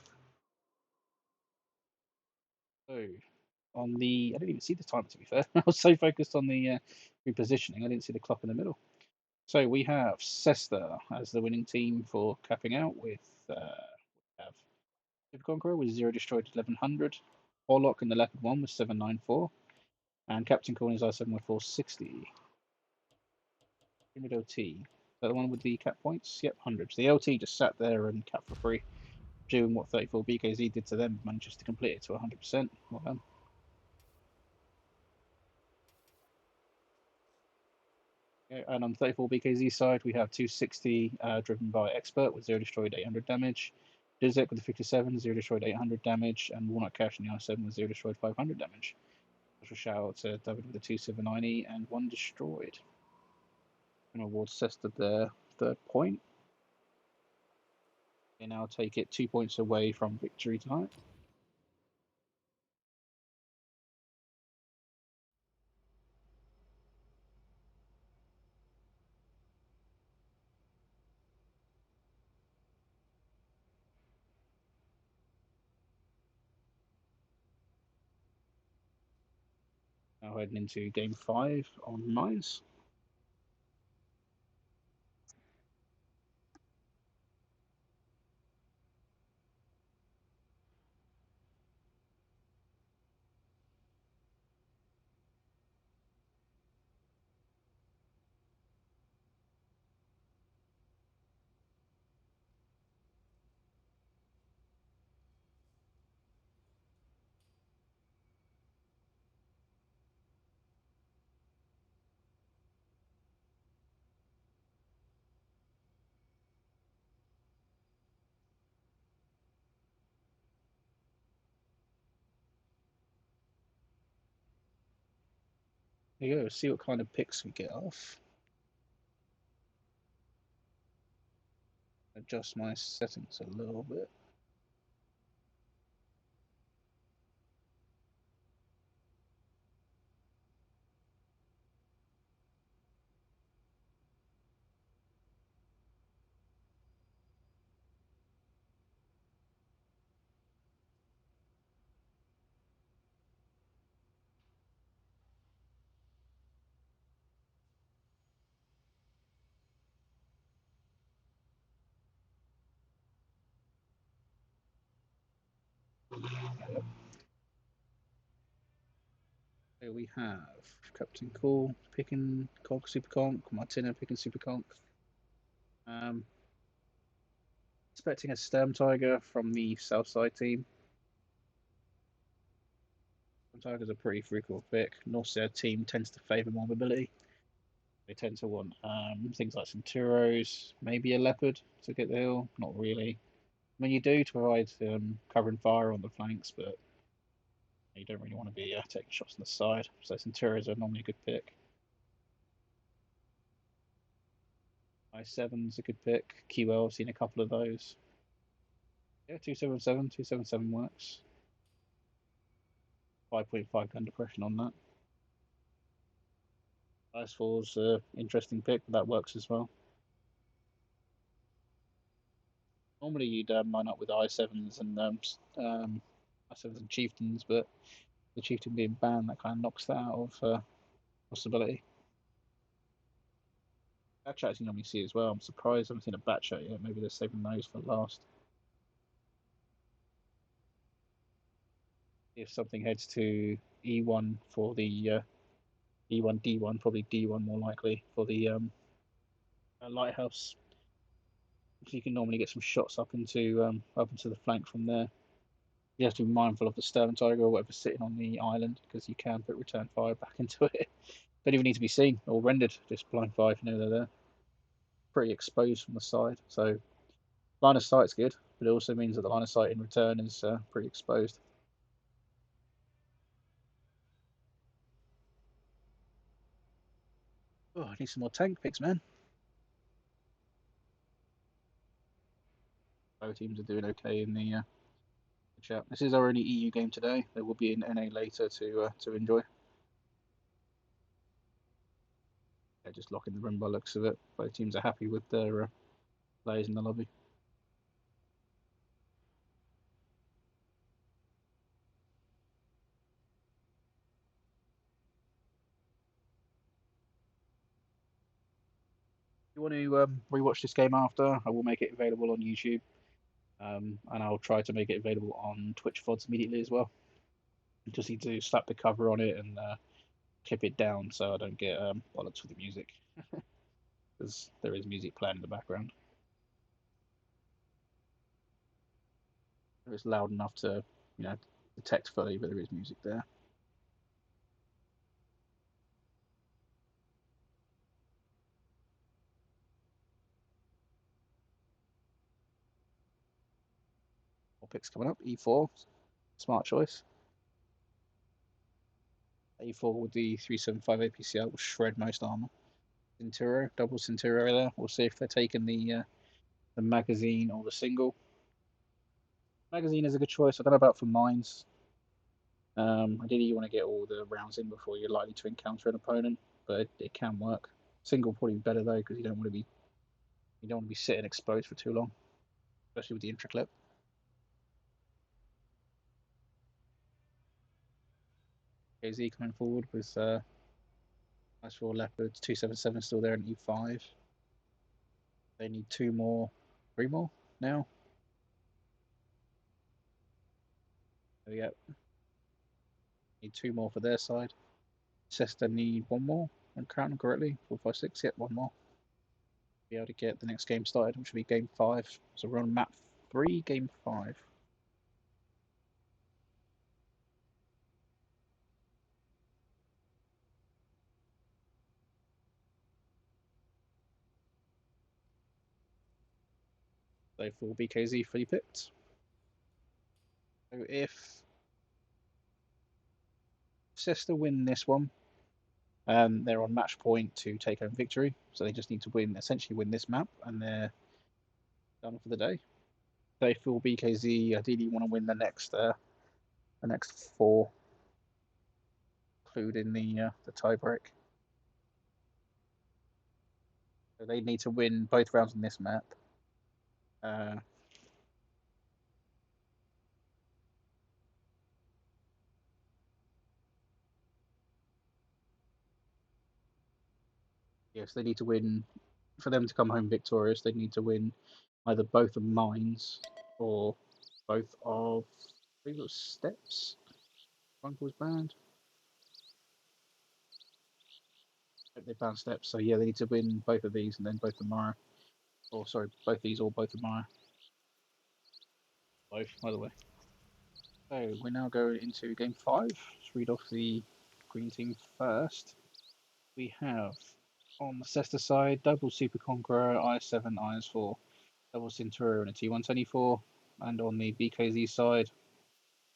So, on the. I didn't even see the time, to be fair. I was so focused on the repositioning, I didn't see the clock in the middle. So we have CESTA as the winning team for capping out with. We have Super Conqueror with 0 destroyed 1100. Orlok in the Leopard 1 with 794. And Captain Corny's I7 with 460. Pyramid OT. Is that the one with the cap points? Yep, hundreds. The LT just sat there and capped for free, doing what 34 BKZ did to them, manages to complete it to 100%. Well done. And on the 34 BKZ side, we have 260 driven by Expert with 0 destroyed 800 damage. Dizek with the 57, 0 destroyed 800 damage. And Walnut Cash in the I7 with 0 destroyed 500 damage. Special shout out to David with the 279E and 1 destroyed. And award CESTA their 3rd point. They now take it 2 points away from victory tonight. Now heading into game 5 on mines. There you go, see what kind of picks we get off. Adjust my settings a little bit. Here we have Captain Cool picking Cog Super Conk, Martina picking Super Conk. Expecting a Sturm Tiger from the Southside team. Sturm Tiger's a pretty frequent pick. Northside team tends to favour more mobility. They tend to want things like Centauros, maybe a Leopard to get the hill. Not really. I mean, you do to provide cover and fire on the flanks, but you don't really want to be taking shots on the side. So Centauros are normally a good pick. I7's a good pick. QL, I've seen a couple of those. Yeah, 277, 277 works. 5.5 gun depression on that. Ice4's an interesting pick, but that works as well. Normally you'd line up with I7s and I7s and Chieftains, but the Chieftain being banned, that kind of knocks that out of possibility. Batch you normally see as well. I'm surprised I haven't seen a batch yet. Maybe they're saving those for last. If something heads to E1 for the E1 D1, probably D1 more likely for the lighthouse. So you can normally get some shots up into the flank from there. You have to be mindful of the Sturm Tiger or whatever's sitting on the island because you can put return fire back into it. Don't even need to be seen or rendered. Just blind fire if you know they're there. Pretty exposed from the side, so line of sight's good, but it also means that the line of sight in return is pretty exposed. Oh, I need some more tank picks, man. Both teams are doing okay in the chat. This is our only EU game today. There will be an NA later to enjoy. They're just locking the room by looks of it. Both teams are happy with their players in the lobby. If you want to rewatch this game after, I will make it available on YouTube, and I'll try to make it available on Twitch VODs immediately as well. You just need to slap the cover on it and clip it down so I don't get bollocks with the music, because there is music playing in the background. It's loud enough to, detect fully, but there is music there. More picks coming up. E4, smart choice. A4 with the 375 APCL will shred most armor. Centauro, double Centauro there. We'll see if they're taking the magazine or the single. Magazine is a good choice. I don't know about for mines. Ideally, you want to get all the rounds in before you're likely to encounter an opponent, but it can work. Single probably better though because you don't want to be sitting exposed for too long, especially with the intra clip. KZ coming forward with Ice 4 Leopards, 277 still there in E5. They need 2 more, 3 more now. There we go. Need 2 more for their side. CESTA need 1 more, and count them correctly. 4, 5, 6, yep, 1 more. Be able to get the next game started, which will be game 5. So we're on map 3, game 5. So for BKZ fully picked. So if CESTA win this one, they're on match point to take home victory. So they just need to essentially win this map, and they're done for the day. They feel BKZ ideally want to win the next 4, including the tiebreak. So they need to win both rounds on this map. Yes, they need to win. For them to come home victorious, they need to win either both of mines or both of steps. Uncle's banned. They banned steps, so yeah, they need to win both of these and then both tomorrow. Or sorry, both these or both tomorrow. Both, by the way. So we're now going into game 5. Let's read off the green team first. We have on the CESTA side, double Super Conqueror, IS-7, IS-4, double Centurion and a T-124. And on the BKZ side,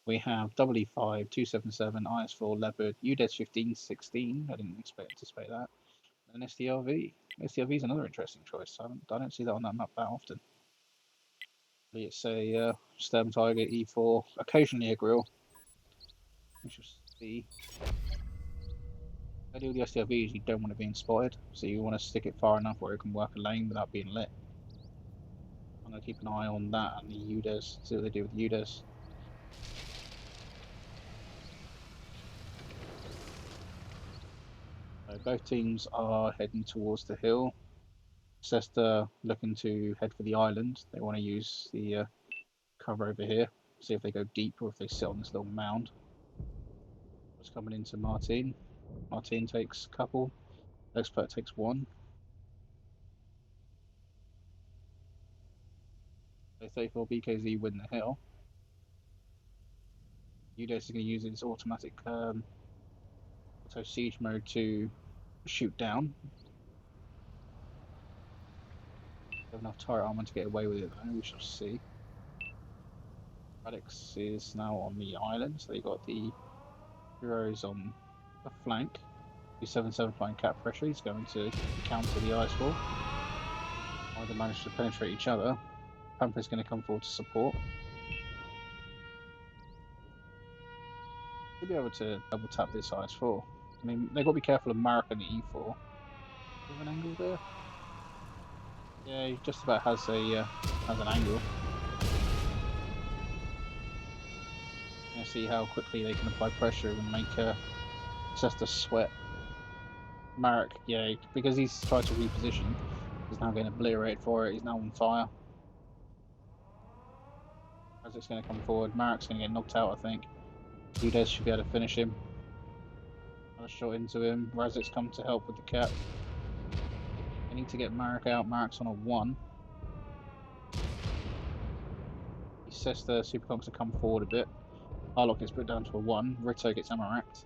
we have double E5, 277, IS-4, Leopard, UDES 1516. I didn't anticipate that. And STRV. STRV is another interesting choice. I don't see that on that map that often. It's a Sturm Tiger E4, occasionally a grill. We shall see. I do the STRVs, you don't want it being spotted, so you want to stick it far enough where it can work a lane without being lit. I'm going to keep an eye on that and the UDES, see what they do with the UDES. So both teams are heading towards the hill. CESTA looking to head for the island. They want to use the cover over here, see if they go deep or if they sit on this little mound. What's coming into Martin? Martin takes a couple. Expert takes 1. So 34 BKZ win the hill. UDES is going to use its automatic auto siege mode to shoot down. Have enough turret armor to get away with it though, we shall see. Radix is now on the island, so they got the heroes on the flank. 277 flying cap pressure, he's going to counter the ice wall. Either manage to penetrate each other. Pamper's going to come forward to support. Should be able to double tap this IS-4. I mean, they've got to be careful of Marek and the E4. With an angle there? Yeah, he just about has an angle. Gonna see how quickly they can apply pressure and make CESTA sweat. Marek, yeah, because he's tried to reposition, he's now getting obliterated for it. He's now on fire. Razik's going to come forward. Marek's going to get knocked out, I think. UDES should be able to finish him. Another shot into him. Razik's come to help with the cap. They need to get Marek out. Marek's on a 1. He says the Superconks to come forward a bit. Harlock gets put down to a 1. Rito gets ammo racked.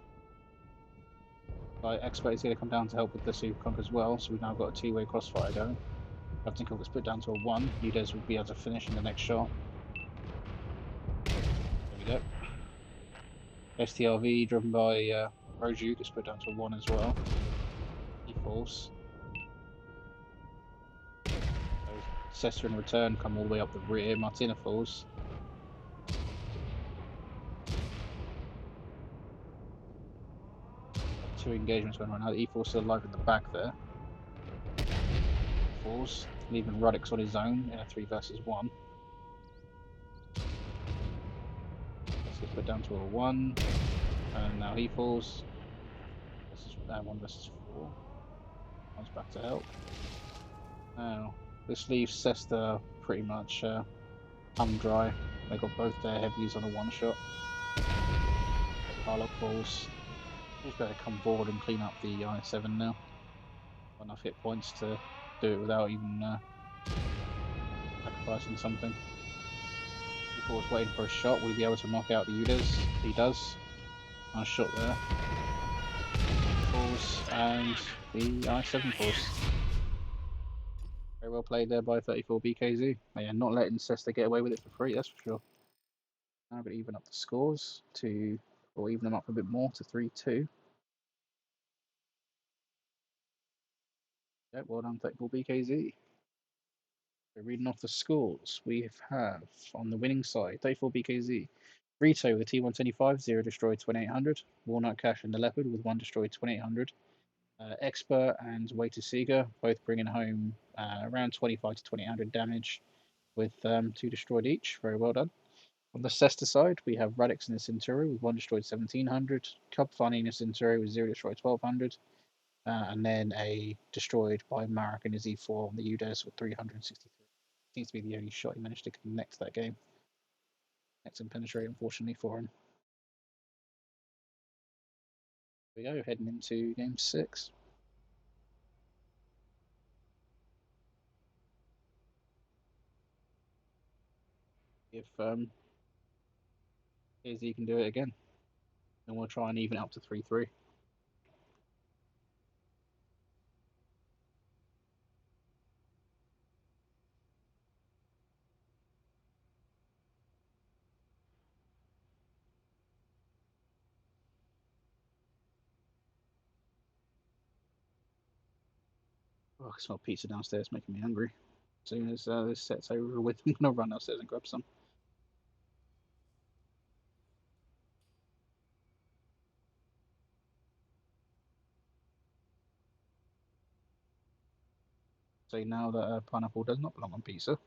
Expert is going to come down to help with the Superconk as well, so we've now got a 2-way crossfire going. Captain Cook gets put down to a 1. UDES will be able to finish in the next shot. There we go. STRV driven by Roju gets put down to a 1 as well. He falls. CESTA in return come all the way up the rear. Martina falls. Two engagements going on now. The E4 still alive in the back there. Falls, leaving Radix on his own in a 3 versus 1. Let's get put down to a 1. And now he falls. This is 1 versus 4. Comes back to help. Now, this leaves CESTA pretty much hung dry. They got both their heavies on a one-shot. Harlock falls. Just better come forward and clean up the I7 now. Got enough hit points to do it without even sacrificing something. He was waiting for a shot. Will he be able to knock out the Udas? He does. Nice shot there. Falls, and the I7 falls. Very well played there by 34 BKZ. They are not letting CESTA get away with it for free, that's for sure. Now I'm going to even up the scores to, or even them up a bit more to 3-2. Yeah, well done, 34 BKZ. We're reading off the scores. We have on the winning side 34 BKZ. Rito with a T125, 0 destroyed 2800. Walnut Cash and the Leopard with 1 destroyed 2800. Expert and Waiter Seeger both bringing home around 25 to 2800 damage with 2 destroyed each. Very well done. On the CESTA side, we have Radix and the Centauri with 1 destroyed 1700. Cub Funny and the Centauri with 0 destroyed 1200. And then a destroyed by Marek and his E4 on the UDES with 363. Seems to be the only shot he managed to connect that game. Connect and penetrate, unfortunately, for him. Here we go, heading into game 6. If he can do it again, then we'll try and even up to 3-3. Oh, I smell pizza downstairs, making me hungry. As soon as this set's over with, I'm gonna run downstairs and grab some. Say now that pineapple does not belong on pizza.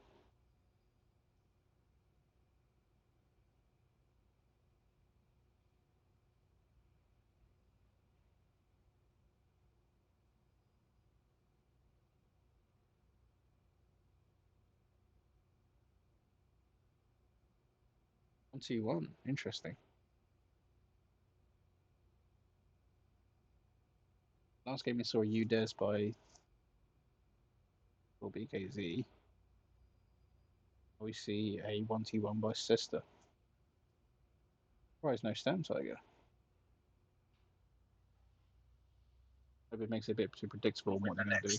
One, two, one. Interesting. Last game we saw UDES by BKZ. We see a 1-2-1 by CESTA. Surprised no Stam Tiger. Maybe it makes it a bit too predictable on what they're going to do.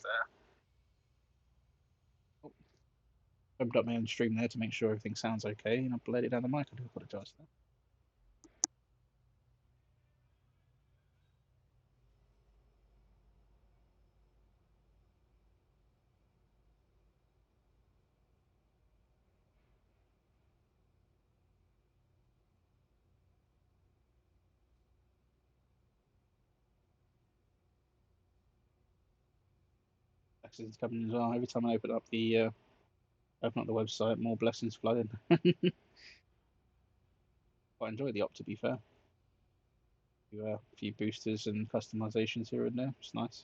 Oh, opened up my own stream there to make sure everything sounds okay, and I bled it down the mic. I do apologise there. Accidents coming as well. Every time I open up the website, more blessings flood in. Quite enjoy the op, to be fair. A few boosters and customizations here and there. It's nice.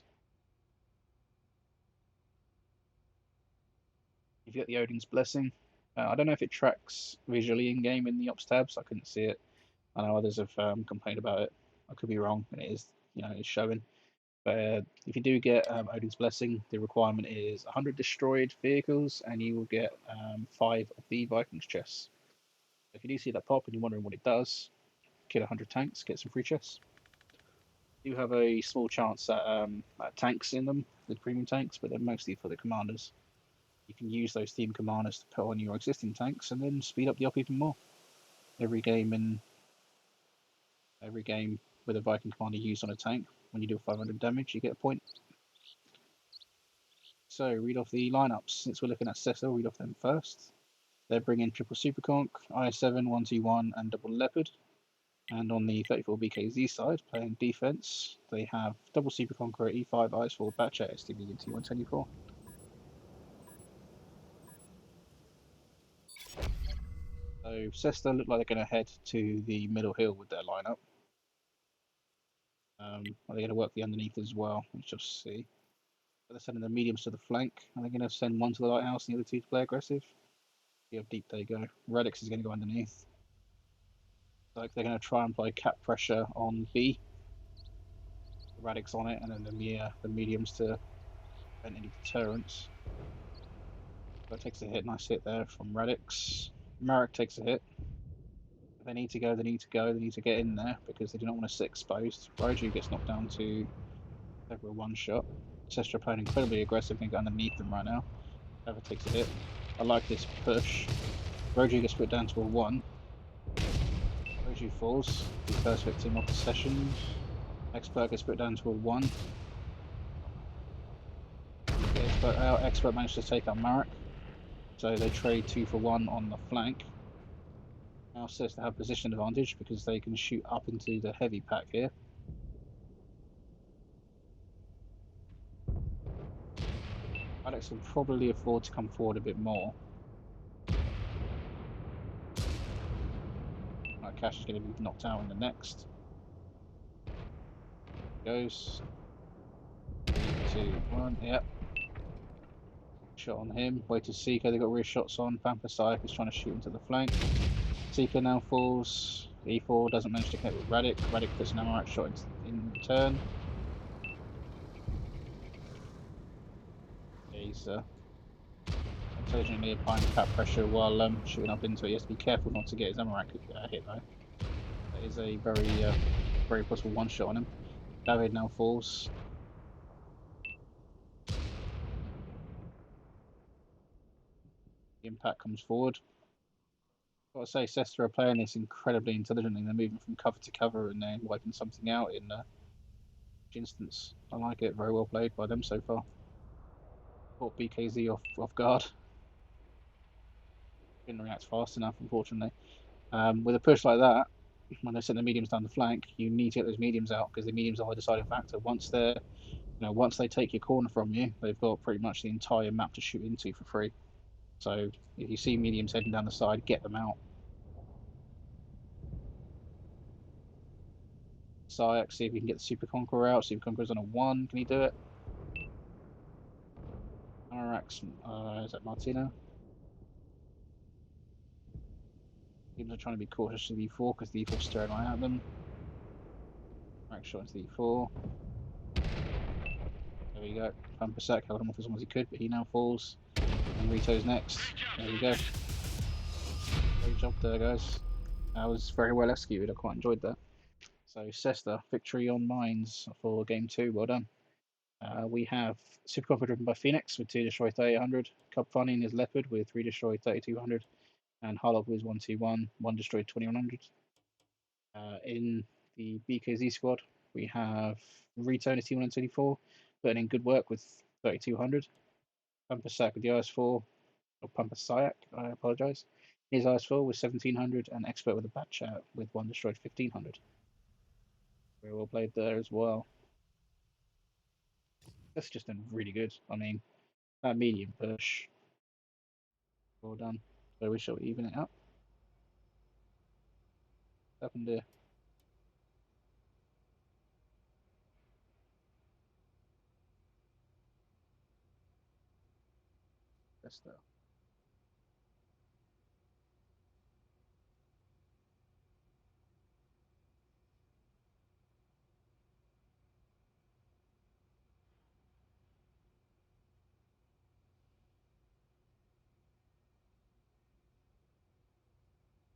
You've got the Odin's Blessing. I don't know if it tracks visually in game in the ops tabs. I couldn't see it. I know others have complained about it. I could be wrong, and it is, it's showing. But if you do get Odin's Blessing, the requirement is 100 destroyed vehicles, and you will get 5 of the Vikings chests. If you do see that pop and you're wondering what it does, kill 100 tanks, get some free chests. You have a small chance at tanks in them, the premium tanks, but they're mostly for the commanders. You can use those team commanders to put on your existing tanks and then speed up the op even more. Every game with a Viking commander used on a tank, when you do 500 damage, you get a point. So read off the lineups. Since we're looking at CESTA, read off them first. They're bringing triple Superconch, I7, 1-2-1, and double Leopard. And on the 34 BKZ side, playing defense, they have double Super Conqueror, E5, Ice4, Batchat, STB, and T124. So CESTA look like they're going to head to the middle hill with their lineup. Are they going to work the underneath as well? Let's just see. They're sending the mediums to the flank. Are they going to send one to the lighthouse and the other two to play aggressive? See how deep they go. Radix is going to go underneath. Like they're going to try and apply cap pressure on B. Radix on it, and then the mediums to prevent any deterrence. That takes a hit. Nice hit there from Radix. Marek takes a hit. If they need to go, they need to go. They need to get in there because they do not want to sit exposed. Roju gets knocked down to over a one shot. CESTA playing incredibly aggressive. They go underneath them right now. Ever takes a hit. I like this push. Roju gets put down to a one. Roju falls. The first victim of the session. Expert gets put down to a one. Expert managed to take out Marek. So they trade 2 for 1 on the flank. Now says to have position advantage because they can shoot up into the heavy pack here. Alex will probably afford to come forward a bit more. Cash is going to be knocked out in the next. Goes. 3, 2, 1. Yep. Shot on him. Wait to Seeker. They got rear shots on. Pampasaic is trying to shoot into the flank. Seeker now falls. E4 doesn't manage to connect with Radic. Radic puts an Amarak shot in return. He's intelligently applying cap pressure while shooting up into it. He has to be careful not to get his Amarak hit though. That is a very possible one shot on him. David now falls. The impact comes forward. I've got to say, CESTA are playing this incredibly intelligently. They're moving from cover to cover and then wiping something out in each instance. I like it. Very well played by them so far. Caught BKZ off guard. Didn't react fast enough, unfortunately. With a push like that, when they send the mediums down the flank, you need to get those mediums out because the mediums are the deciding factor. Once they take your corner from you, they've got pretty much the entire map to shoot into for free. So if you see mediums heading down the side, get them out. Sayak, see if we can get the Super Conqueror out. Super Conqueror's on a 1. Can he do it? Amarax, is that Martina? Teams are trying to be cautious of the E4 because the E4's staring right at them. Amarax shot into the E4. There we go. Pampasek held him off as long as he could, but he now falls. And Rito's next. There we go. Great job there, guys. That was very well executed. I quite enjoyed that. So, CESTA, victory on mines for game 2. Well done. We have Super Copper driven by Phoenix with 2 destroy 3800. Cub Funning is Leopard with 3 destroy 3200. And Harlock with 121, 1 destroyed 2100. In the BKZ squad, we have Rito in a T124, putting in good work with 3200. Pampasak with the IS4, or Pampasayak, I apologise. His IS4 with 1700, and Expert with a bad chat with 1 destroyed 1500. Very well played there as well. That's just been really good. I mean, that medium push. Well done. So we shall even it up. Up and there. That's that.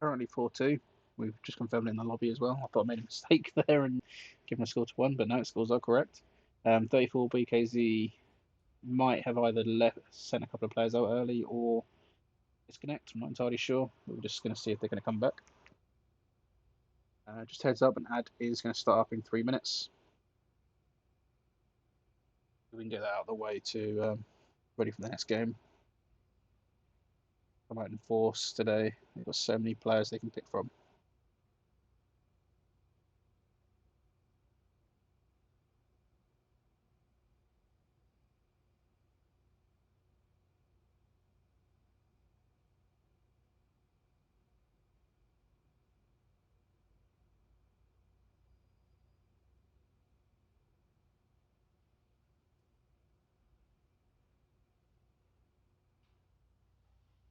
Currently 4-2. We've just confirmed it in the lobby as well. I thought I made a mistake there and given my score to 1, but no, scores are correct. 34 BKZ might have either sent a couple of players out early or disconnect. I'm not entirely sure. But we're just going to see if they're going to come back. Just heads up, an ad is going to start up in 3 minutes. We can get that out of the way to ready for the next game. I'm out in force today. They've got so many players they can pick from.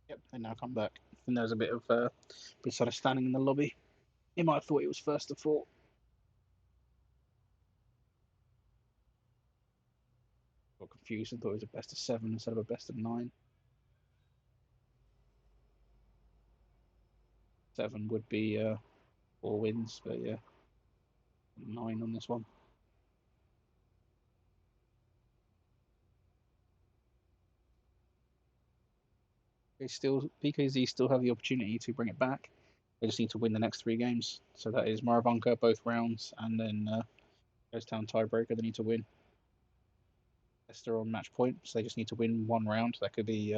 Yep, they now come back. And there's a bit of misunderstanding in the lobby. He might have thought it was first to four. Got confused and thought it was a best of seven instead of a best of nine. Seven would be four wins, but yeah, nine on this one. They still PKZ still have the opportunity to bring it back. They just need to win the next three games. So that is Maravanka both rounds, and then Ghost Town tiebreaker. They need to win. They're on match point, so they just need to win one round. That could be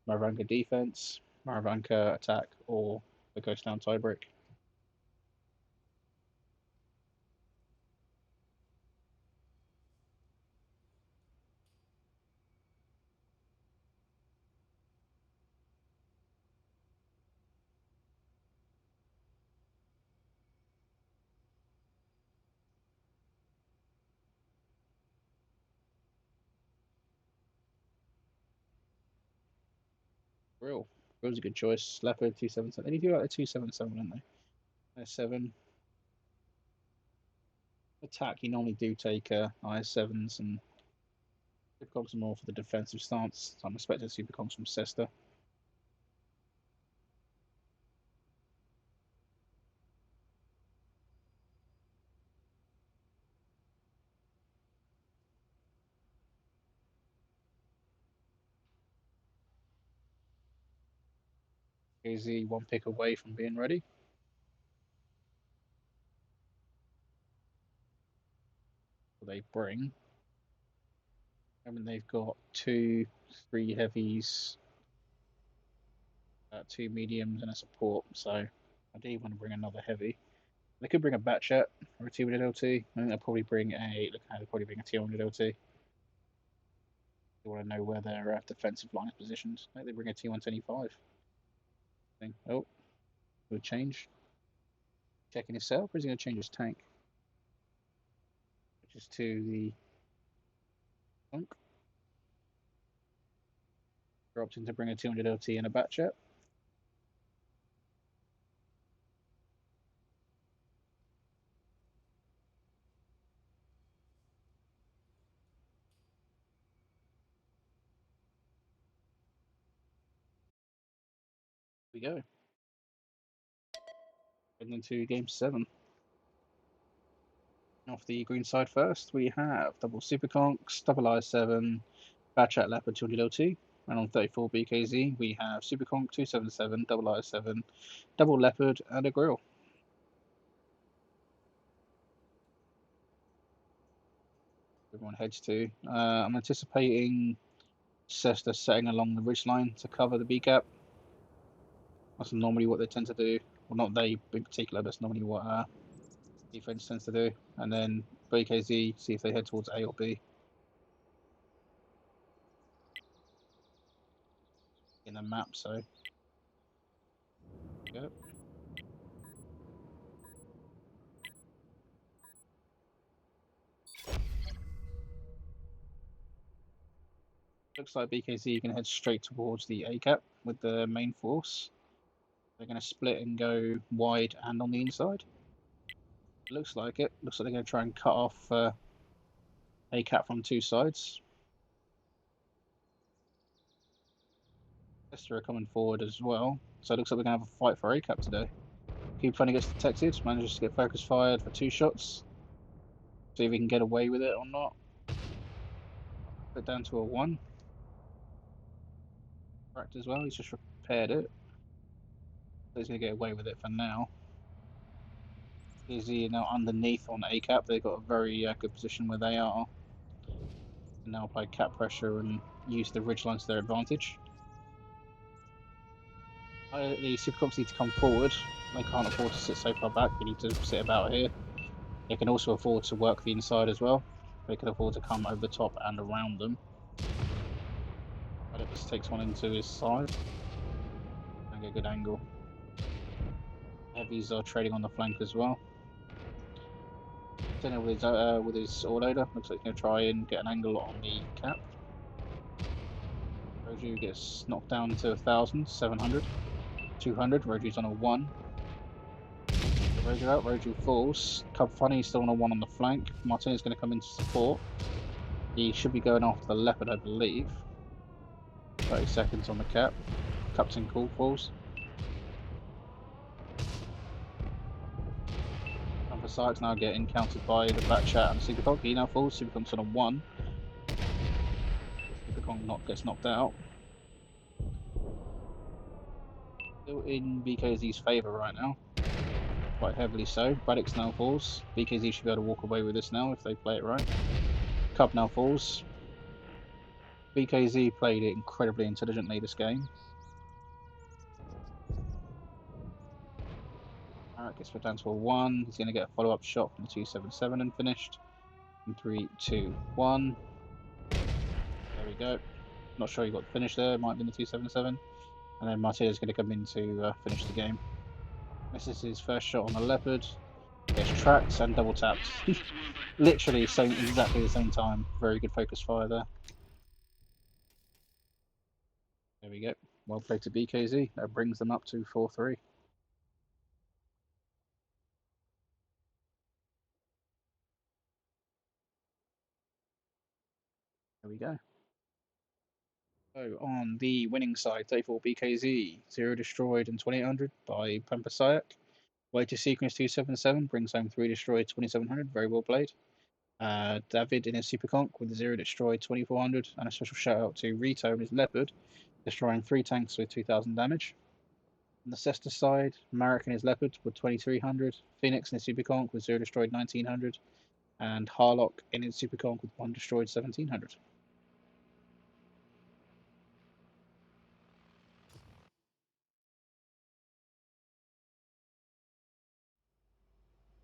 Maravanka defense, Maravanka attack, or the Ghost Town tiebreak. Real. Real's a good choice. Leopard 277. They do like a 277, don't they? IS7. Attack, you normally do take IS7s, and Supercogs are more for the defensive stance. So I'm expecting Supercogs from CESTA. Easy one pick away from being ready. They bring. I mean, they've got three heavies, two mediums, and a support. So I do want to bring another heavy. They could bring a Batchat or a 200 LT. I think they'll probably bring a they'll probably bring a 200 LT. They want to know where their defensive line is positioned. I think they bring a T125. Oh, will change. Checking himself, or is he going to change his tank? Which is to the Punk. They're opting to bring a 200 LT and a Batchat. We go. Heading into game 7. Off the green side first, we have double Super Conks, double I7, Batchat Leopard 200 LT. And on 34 BKZ, we have Super Conk 277, double I7, double Leopard, and a grill. Everyone heads to. I'm anticipating CESTA setting along the ridge line to cover the B cap. That's normally what they tend to do. Well, not they in particular, that's normally what defense tends to do. And then BKZ, see if they head towards A or B. In the map, so. Yep. Looks like BKZ can head straight towards the A cap with the main force. They're going to split and go wide and on the inside. Looks like it. Looks like they're going to try and cut off A cap from two sides. Leicester are coming forward as well. So it looks like we're going to have a fight for A cap today. Keep trying to get detected. Manages to get focus fired for 2 shots. See if he can get away with it or not. Put down to a 1. Cracked as well. He's just repaired it. So he's going to get away with it for now. Is he now underneath on A cap? They've got a very good position where they are. And now apply cap pressure and use the ridge line to their advantage. The Supercops need to come forward. They can't afford to sit so far back. They need to sit about here. They can also afford to work the inside as well. They can afford to come over the top and around them. Oedipus takes one into his side. And get a good angle. Heavies are trading on the flank as well. Then with his all loader, looks like he's going to try and get an angle on the cap. Roju gets knocked down to 1,000, 700, 200. Roju's on a 1. Roju out, Roju falls. Cub Funny still on a 1 on the flank. Martinez going to come into support. He should be going after the leopard, I believe. 30 seconds on the cap. Captain Cool falls. Alpha Sykes now getting countered by the Black Chat and Superconk. He now falls. Superconk's on a 1. Superconk gets knocked out. Still in BKZ's favour right now. Quite heavily so. Braddock's now falls. BKZ should be able to walk away with this now if they play it right. Cub now falls. BKZ played it incredibly intelligently this game. Marek gets put down to a 1. He's going to get a follow-up shot from the 277 and finished. In 3, 2, 1. There we go. Not sure he got the finish there. Might have been the 277. And then Martinez is going to come in to finish the game. Misses his first shot on the leopard. Gets tracked and double tapped. Literally exactly the same time. Very good focus fire there. There we go. Well played to BKZ. That brings them up to 4-3. There we go. So on the winning side, 34 BKZ, 0 destroyed and 2800 by Pampasayak. Way to Sequence 277 brings home 3 destroyed, 2700. Very well played. David in his Superconk with 0 destroyed, 2400. And a special shout out to Rito and his Leopard, destroying 3 tanks with 2000 damage. On the CESTA side, Marek and his Leopard with 2300. Phoenix in his Superconk with 0 destroyed, 1900. And Harlock in his Superconk with 1 destroyed, 1700.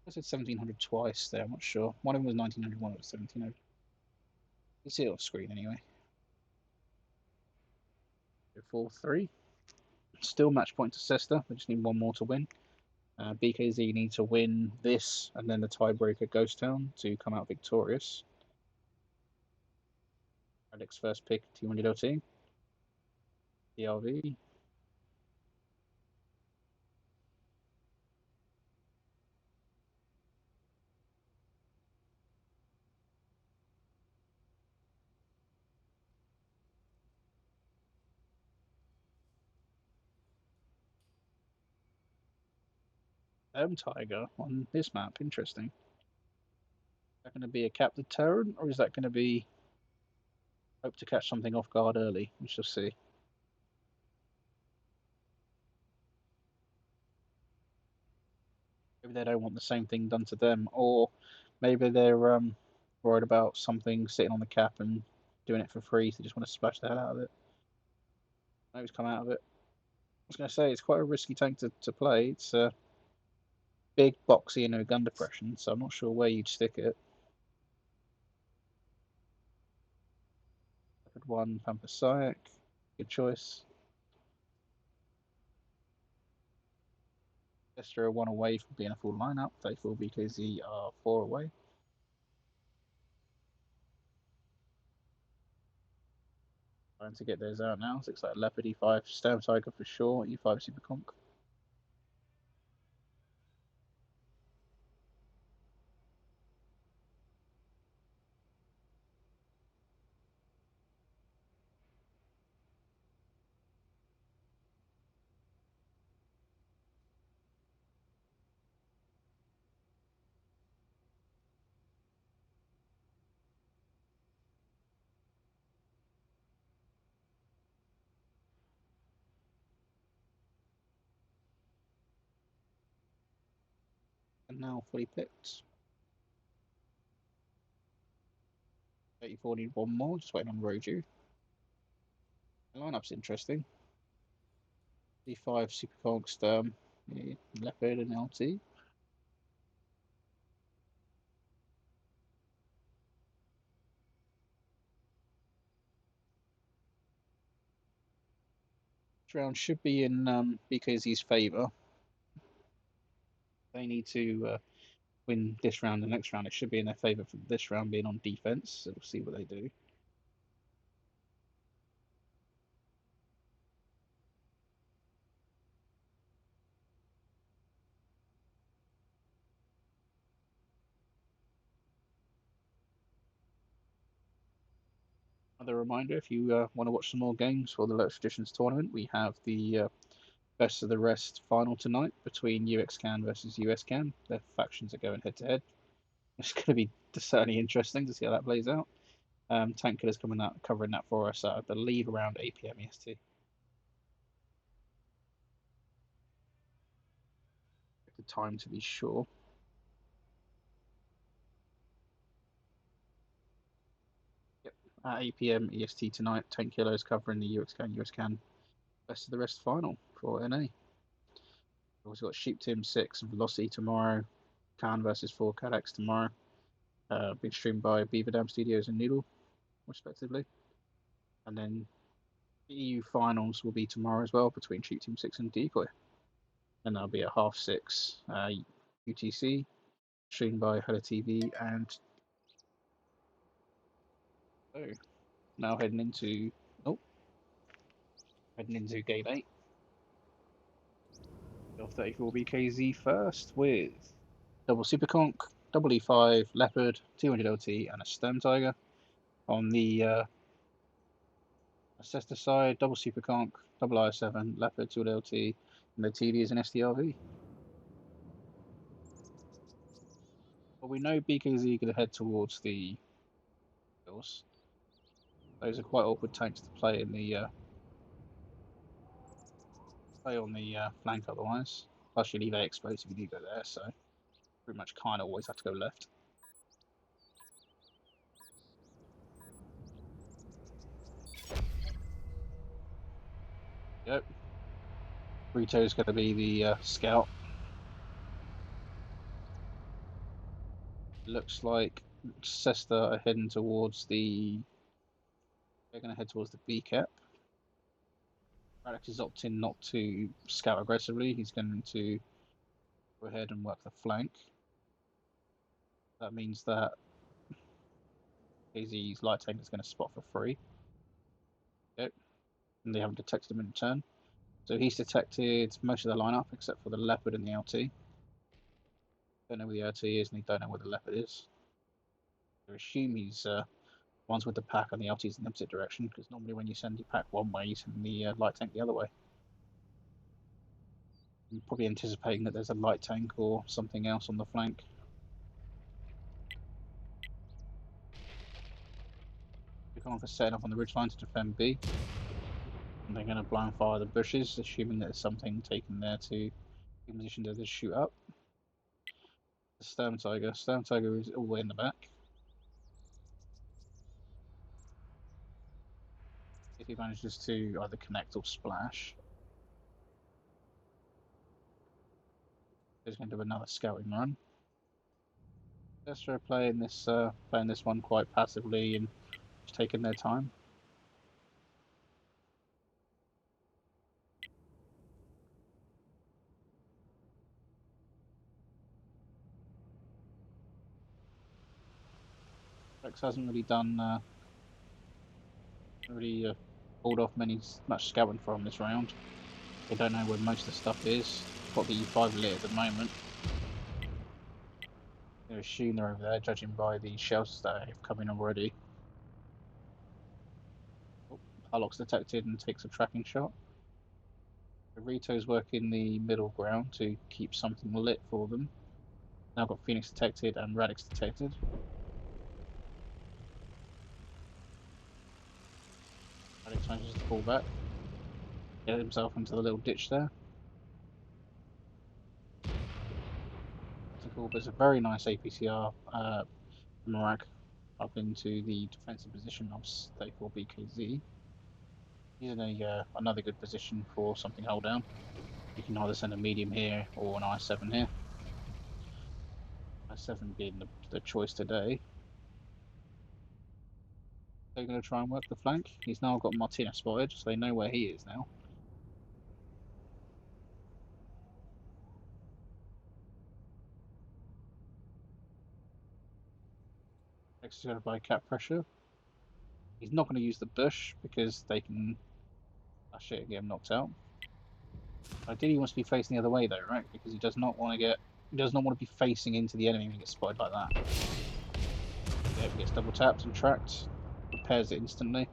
I said 1700 twice there, I'm not sure. One of them was 1900, one was 1700. You see it off screen anyway. 4-3. Still match point to CESTA. They just need one more to win. BKZ need to win this and then the tiebreaker Ghost Town to come out victorious. Alex first pick T1 LT. DRV. Tiger on this map. Interesting. Is that going to be a captive Terran or is that going to be hope to catch something off guard early? We shall see. Maybe they don't want the same thing done to them, or maybe they're worried about something sitting on the cap and doing it for free. So they just want to splash the hell out of it. No, he's come out of it. I was going to say it's quite a risky tank to play. It's big, boxy, and no gun depression, so I'm not sure where you'd stick it. Leopard 1, Pampasayak. Good choice. Leicester are 1 away from being a full lineup. Faithful BKZ are 4 away. Trying to get those out now. So looks like Leopard E5, Storm Tiger for sure, E5 Super Conk. And now fully picked. 34 need 1 more, just waiting on Roju. The lineup's interesting. D5 Super Conk, Sturm, Leopard, and LT. This round should be in BKZ's favour. They need to win this round. The next round, it should be in their favour for this round being on defence. So we'll see what they do. Another reminder, if you want to watch some more games for the Lotus Traditions Tournament, we have the best of the rest final tonight between UXCan versus USCan. Their factions are going head to head. It's going to be certainly interesting to see how that plays out. Tank Killer's coming out covering that for us, I believe, around 8 p.m. EST. The time to be sure. Yep, at 8 p.m. EST tonight, Tank Killer is covering the USCan best of the rest final for NA. We've also got Sheep Team 6 and Velocity tomorrow, Khan versus 4 Cadex tomorrow. Being streamed by Beaver Dam Studios and Noodle, respectively. And then the EU finals will be tomorrow as well between Sheep Team 6 and Decoy. And that'll be at 6:30 UTC, streamed by Hello TV. And so now heading into game 8 of 34 BKZ first with double Super Conch, double E5, Leopard, 200 LT, and a Stem Tiger. On the CESTA side, double Super Conch, double I7, Leopard, 200 LT, and the TD is an SDRV. Well, we know BKZ are going to head towards the hills. Those are quite awkward tanks to play in the on the flank otherwise. Plus, you leave A exposed if you do go there, so pretty much kind of always have to go left. Yep. Rito's going to be the scout. Looks like CESTA are heading towards the. They're going to head towards the B cap. Radix is opting not to scout aggressively. He's going to go ahead and work the flank. That means that KZ's light tank is going to spot for free. Yep. And they haven't detected him in turn. So he's detected most of the lineup except for the Leopard and the LT. Don't know where the LT is, and they don't know where the Leopard is. I assume he's one's with the pack and the LT's in the opposite direction, because normally when you send your pack one way, you send the light tank the other way. I'm probably anticipating that there's a light tank or something else on the flank. We're kind of setting up on the ridgeline to defend B. And they're going to blind fire the bushes, assuming that there's something taken there to in position to just shoot up. The Sturm Tiger is all the way in the back. If he manages to either connect or splash, he's going to do another scouting run. They're playing this one quite passively and just taking their time. Rex hasn't really done pulled off much scouting from this round. They don't know where most of the stuff is. Got the E5 lit at the moment. They assume they're over there, judging by the shells that have come in already. Oh, Harlock's detected and takes a tracking shot. Rito's working the middle ground to keep something lit for them. Now got Phoenix detected and Radix detected. Radix manages to pull back. Get himself into the little ditch there. There's a very nice APCR Marak up into the defensive position of 34 BKZ. He's in another good position for something hold down. You can either send a medium here or an I7 here. I7 being the choice today. They're going to try and work the flank. He's now got Martinez spotted, so they know where he is now. Next is going to apply cap pressure. He's not going to use the bush because they can flash it and get him knocked out. Ideally, he wants to be facing the other way though, right? Because he does not want to be facing into the enemy when he gets spotted like that. Yep, he gets double tapped and tracked. repairs it instantly.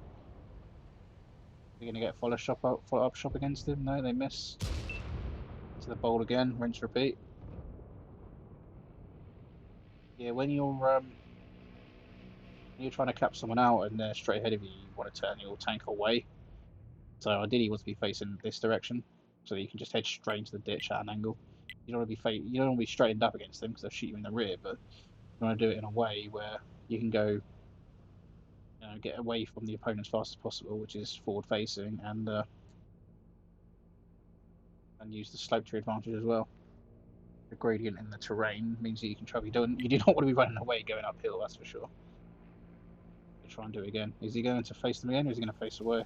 You're going to get follow up shop against him. No, they miss. To the bowl again. Rinse, repeat. Yeah, when you're trying to cap someone out and they're straight ahead of you, you want to turn your tank away. So ideally, you want to be facing this direction, so that you can just head straight into the ditch at an angle. You don't want to be you don't want to be straightened up against them because they'll shoot you in the rear, but you want to do it in a way where you can go, get away from the opponent as fast as possible, which is forward facing, and use the slope to your advantage as well. The gradient in the terrain means that you can travel. You do not want to be running away going uphill, that's for sure. I'll try and do it again. Is he going to face them again, or is he going to face away?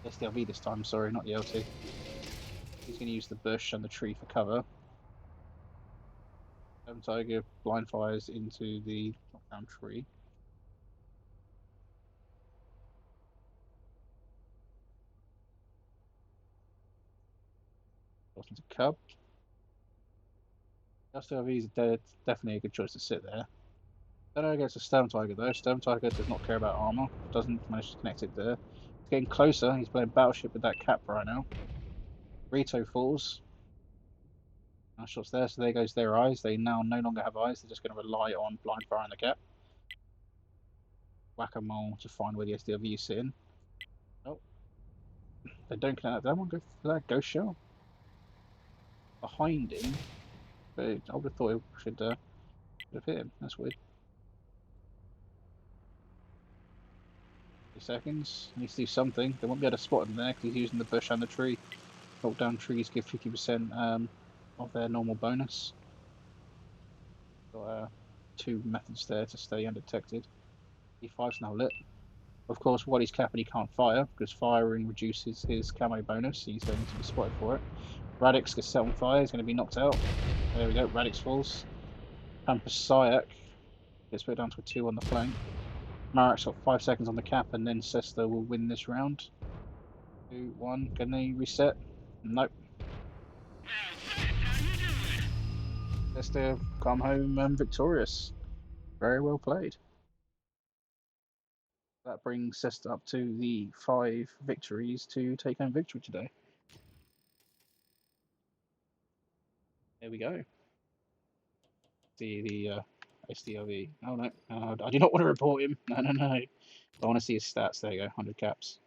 SDLV this time, sorry, not the LT. He's going to use the bush and the tree for cover. Tiger blind fires into the knockdown tree. Into Cub. SDLV is definitely a good choice to sit there. Then against a Stone Tiger though. Stone Tiger does not care about armor. Doesn't manage to connect it there. He's getting closer. He's playing Battleship with that cap right now. Rito falls. Nice shots there. So there goes their eyes. They now no longer have eyes. They're just going to rely on blind fire in the cap. Whack-a-mole to find where the SDLV is sitting. Oh, they don't connect that. That one go for that ghost shell behind him. But I would have thought it should have hit him. That's weird. 2 seconds. He needs to do something. They won't be able to spot him there because he's using the bush and the tree. Knockdown trees give 50% of their normal bonus. Got 2 methods there to stay undetected. E5's now lit. Of course, while he's capping, he can't fire because firing reduces his camo bonus. He's going to be spotted for it. Radix gets set on fire. He's going to be knocked out. There we go. Radix falls. Pampas Sayak gets put down to a 2 on the flank. Marek's got 5 seconds on the cap, and then CESTA will win this round. 2, 1. Can they reset? Nope. CESTA come home victorious. Very well played. That brings CESTA up to the 5 victories to take home victory today. There we go. The SDLV. Oh no, I do not want to report him. No. I want to see his stats. There you go, 100 caps.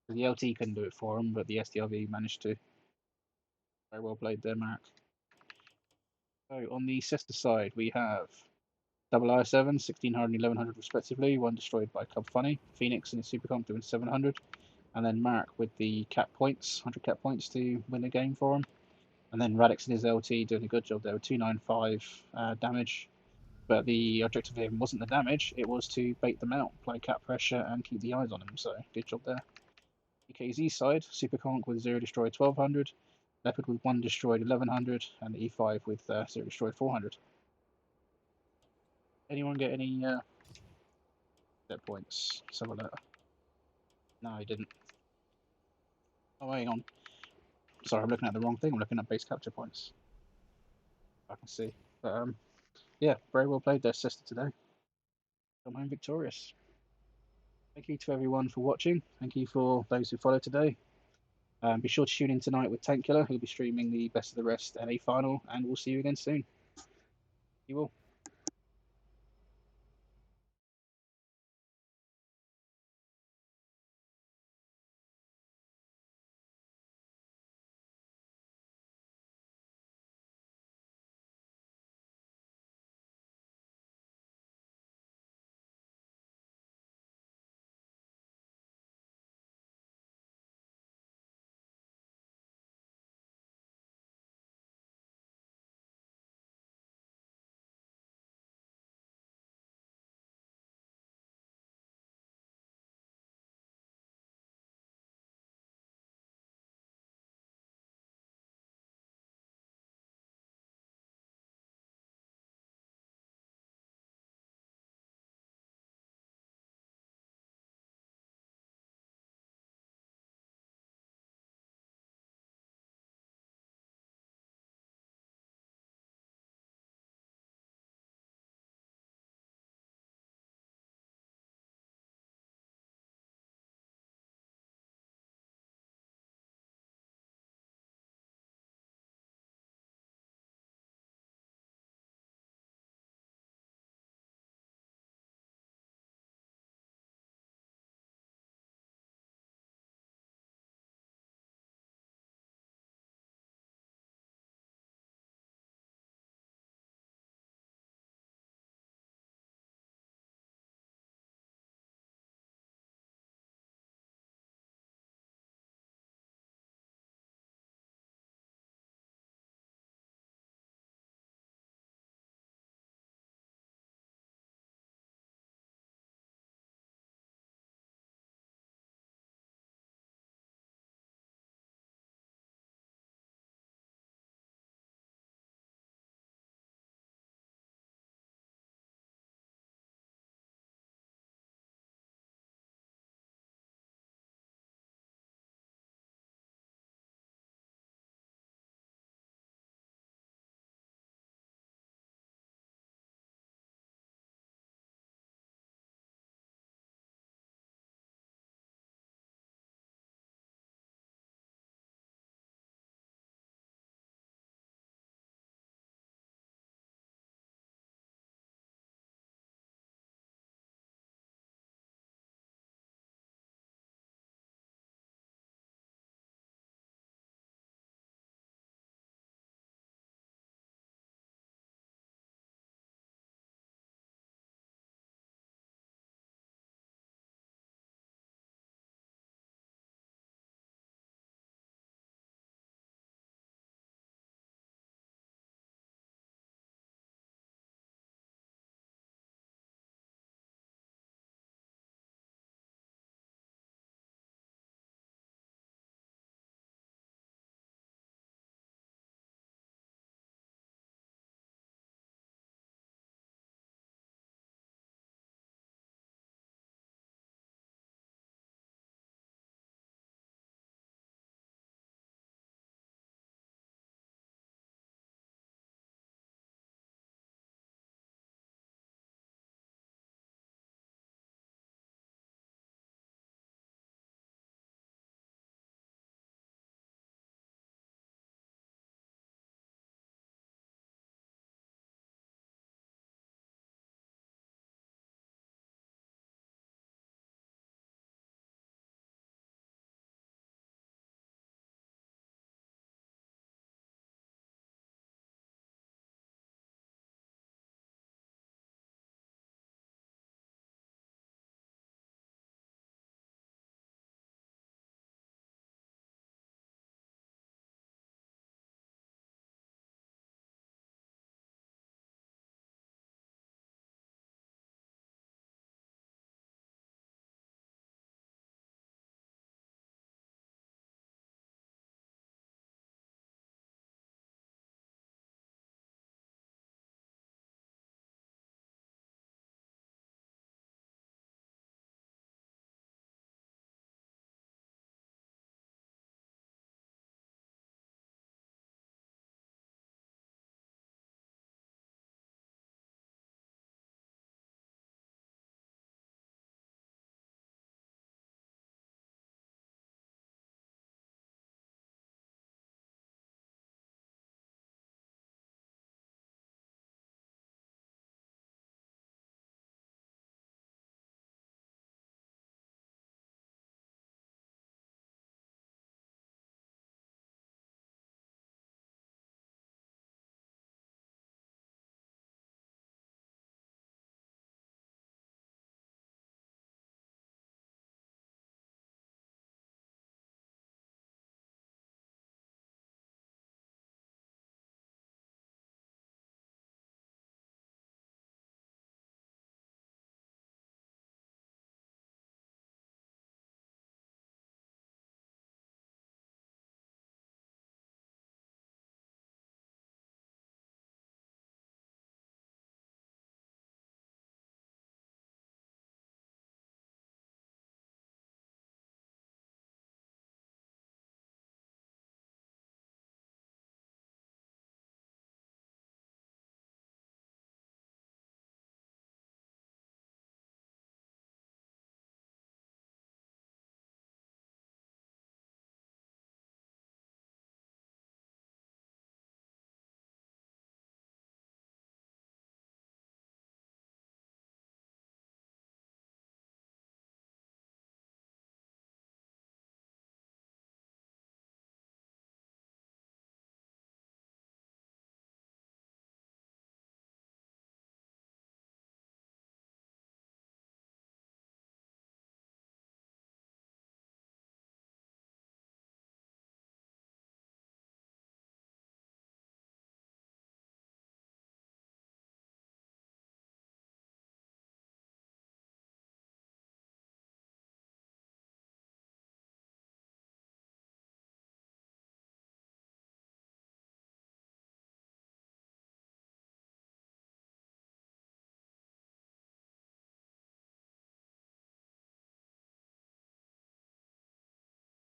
The LT couldn't do it for him, but the SDLV managed to. Very well played there, Mark. So on the CESTA side, we have Double I7, 1600 and 1100 respectively, one destroyed by Cub Funny. Phoenix and his Supercomp doing 700. And then Mark with the cap points, 100 cap points to win the game for him. And then Radix and his LT doing a good job there with 295 damage. But the objective of him wasn't the damage, it was to bait them out, play cap pressure, and keep the eyes on him. So good job there. EKZ side, Superconk with 0 destroyed 1200, Leopard with 1 destroyed 1100, and E5 with 0 destroyed 400. Anyone get any set points? Let's have a look. No, he didn't. Oh, hang on. Sorry, I'm looking at the wrong thing. I'm looking at base capture points. I can see. But yeah, very well played there, CESTA today. Come home victorious. Thank you to everyone for watching. Thank you for those who followed today. Be sure to tune in tonight with Tank Killer. He'll be streaming the Best of the Rest LA final, and we'll see you again soon. You will.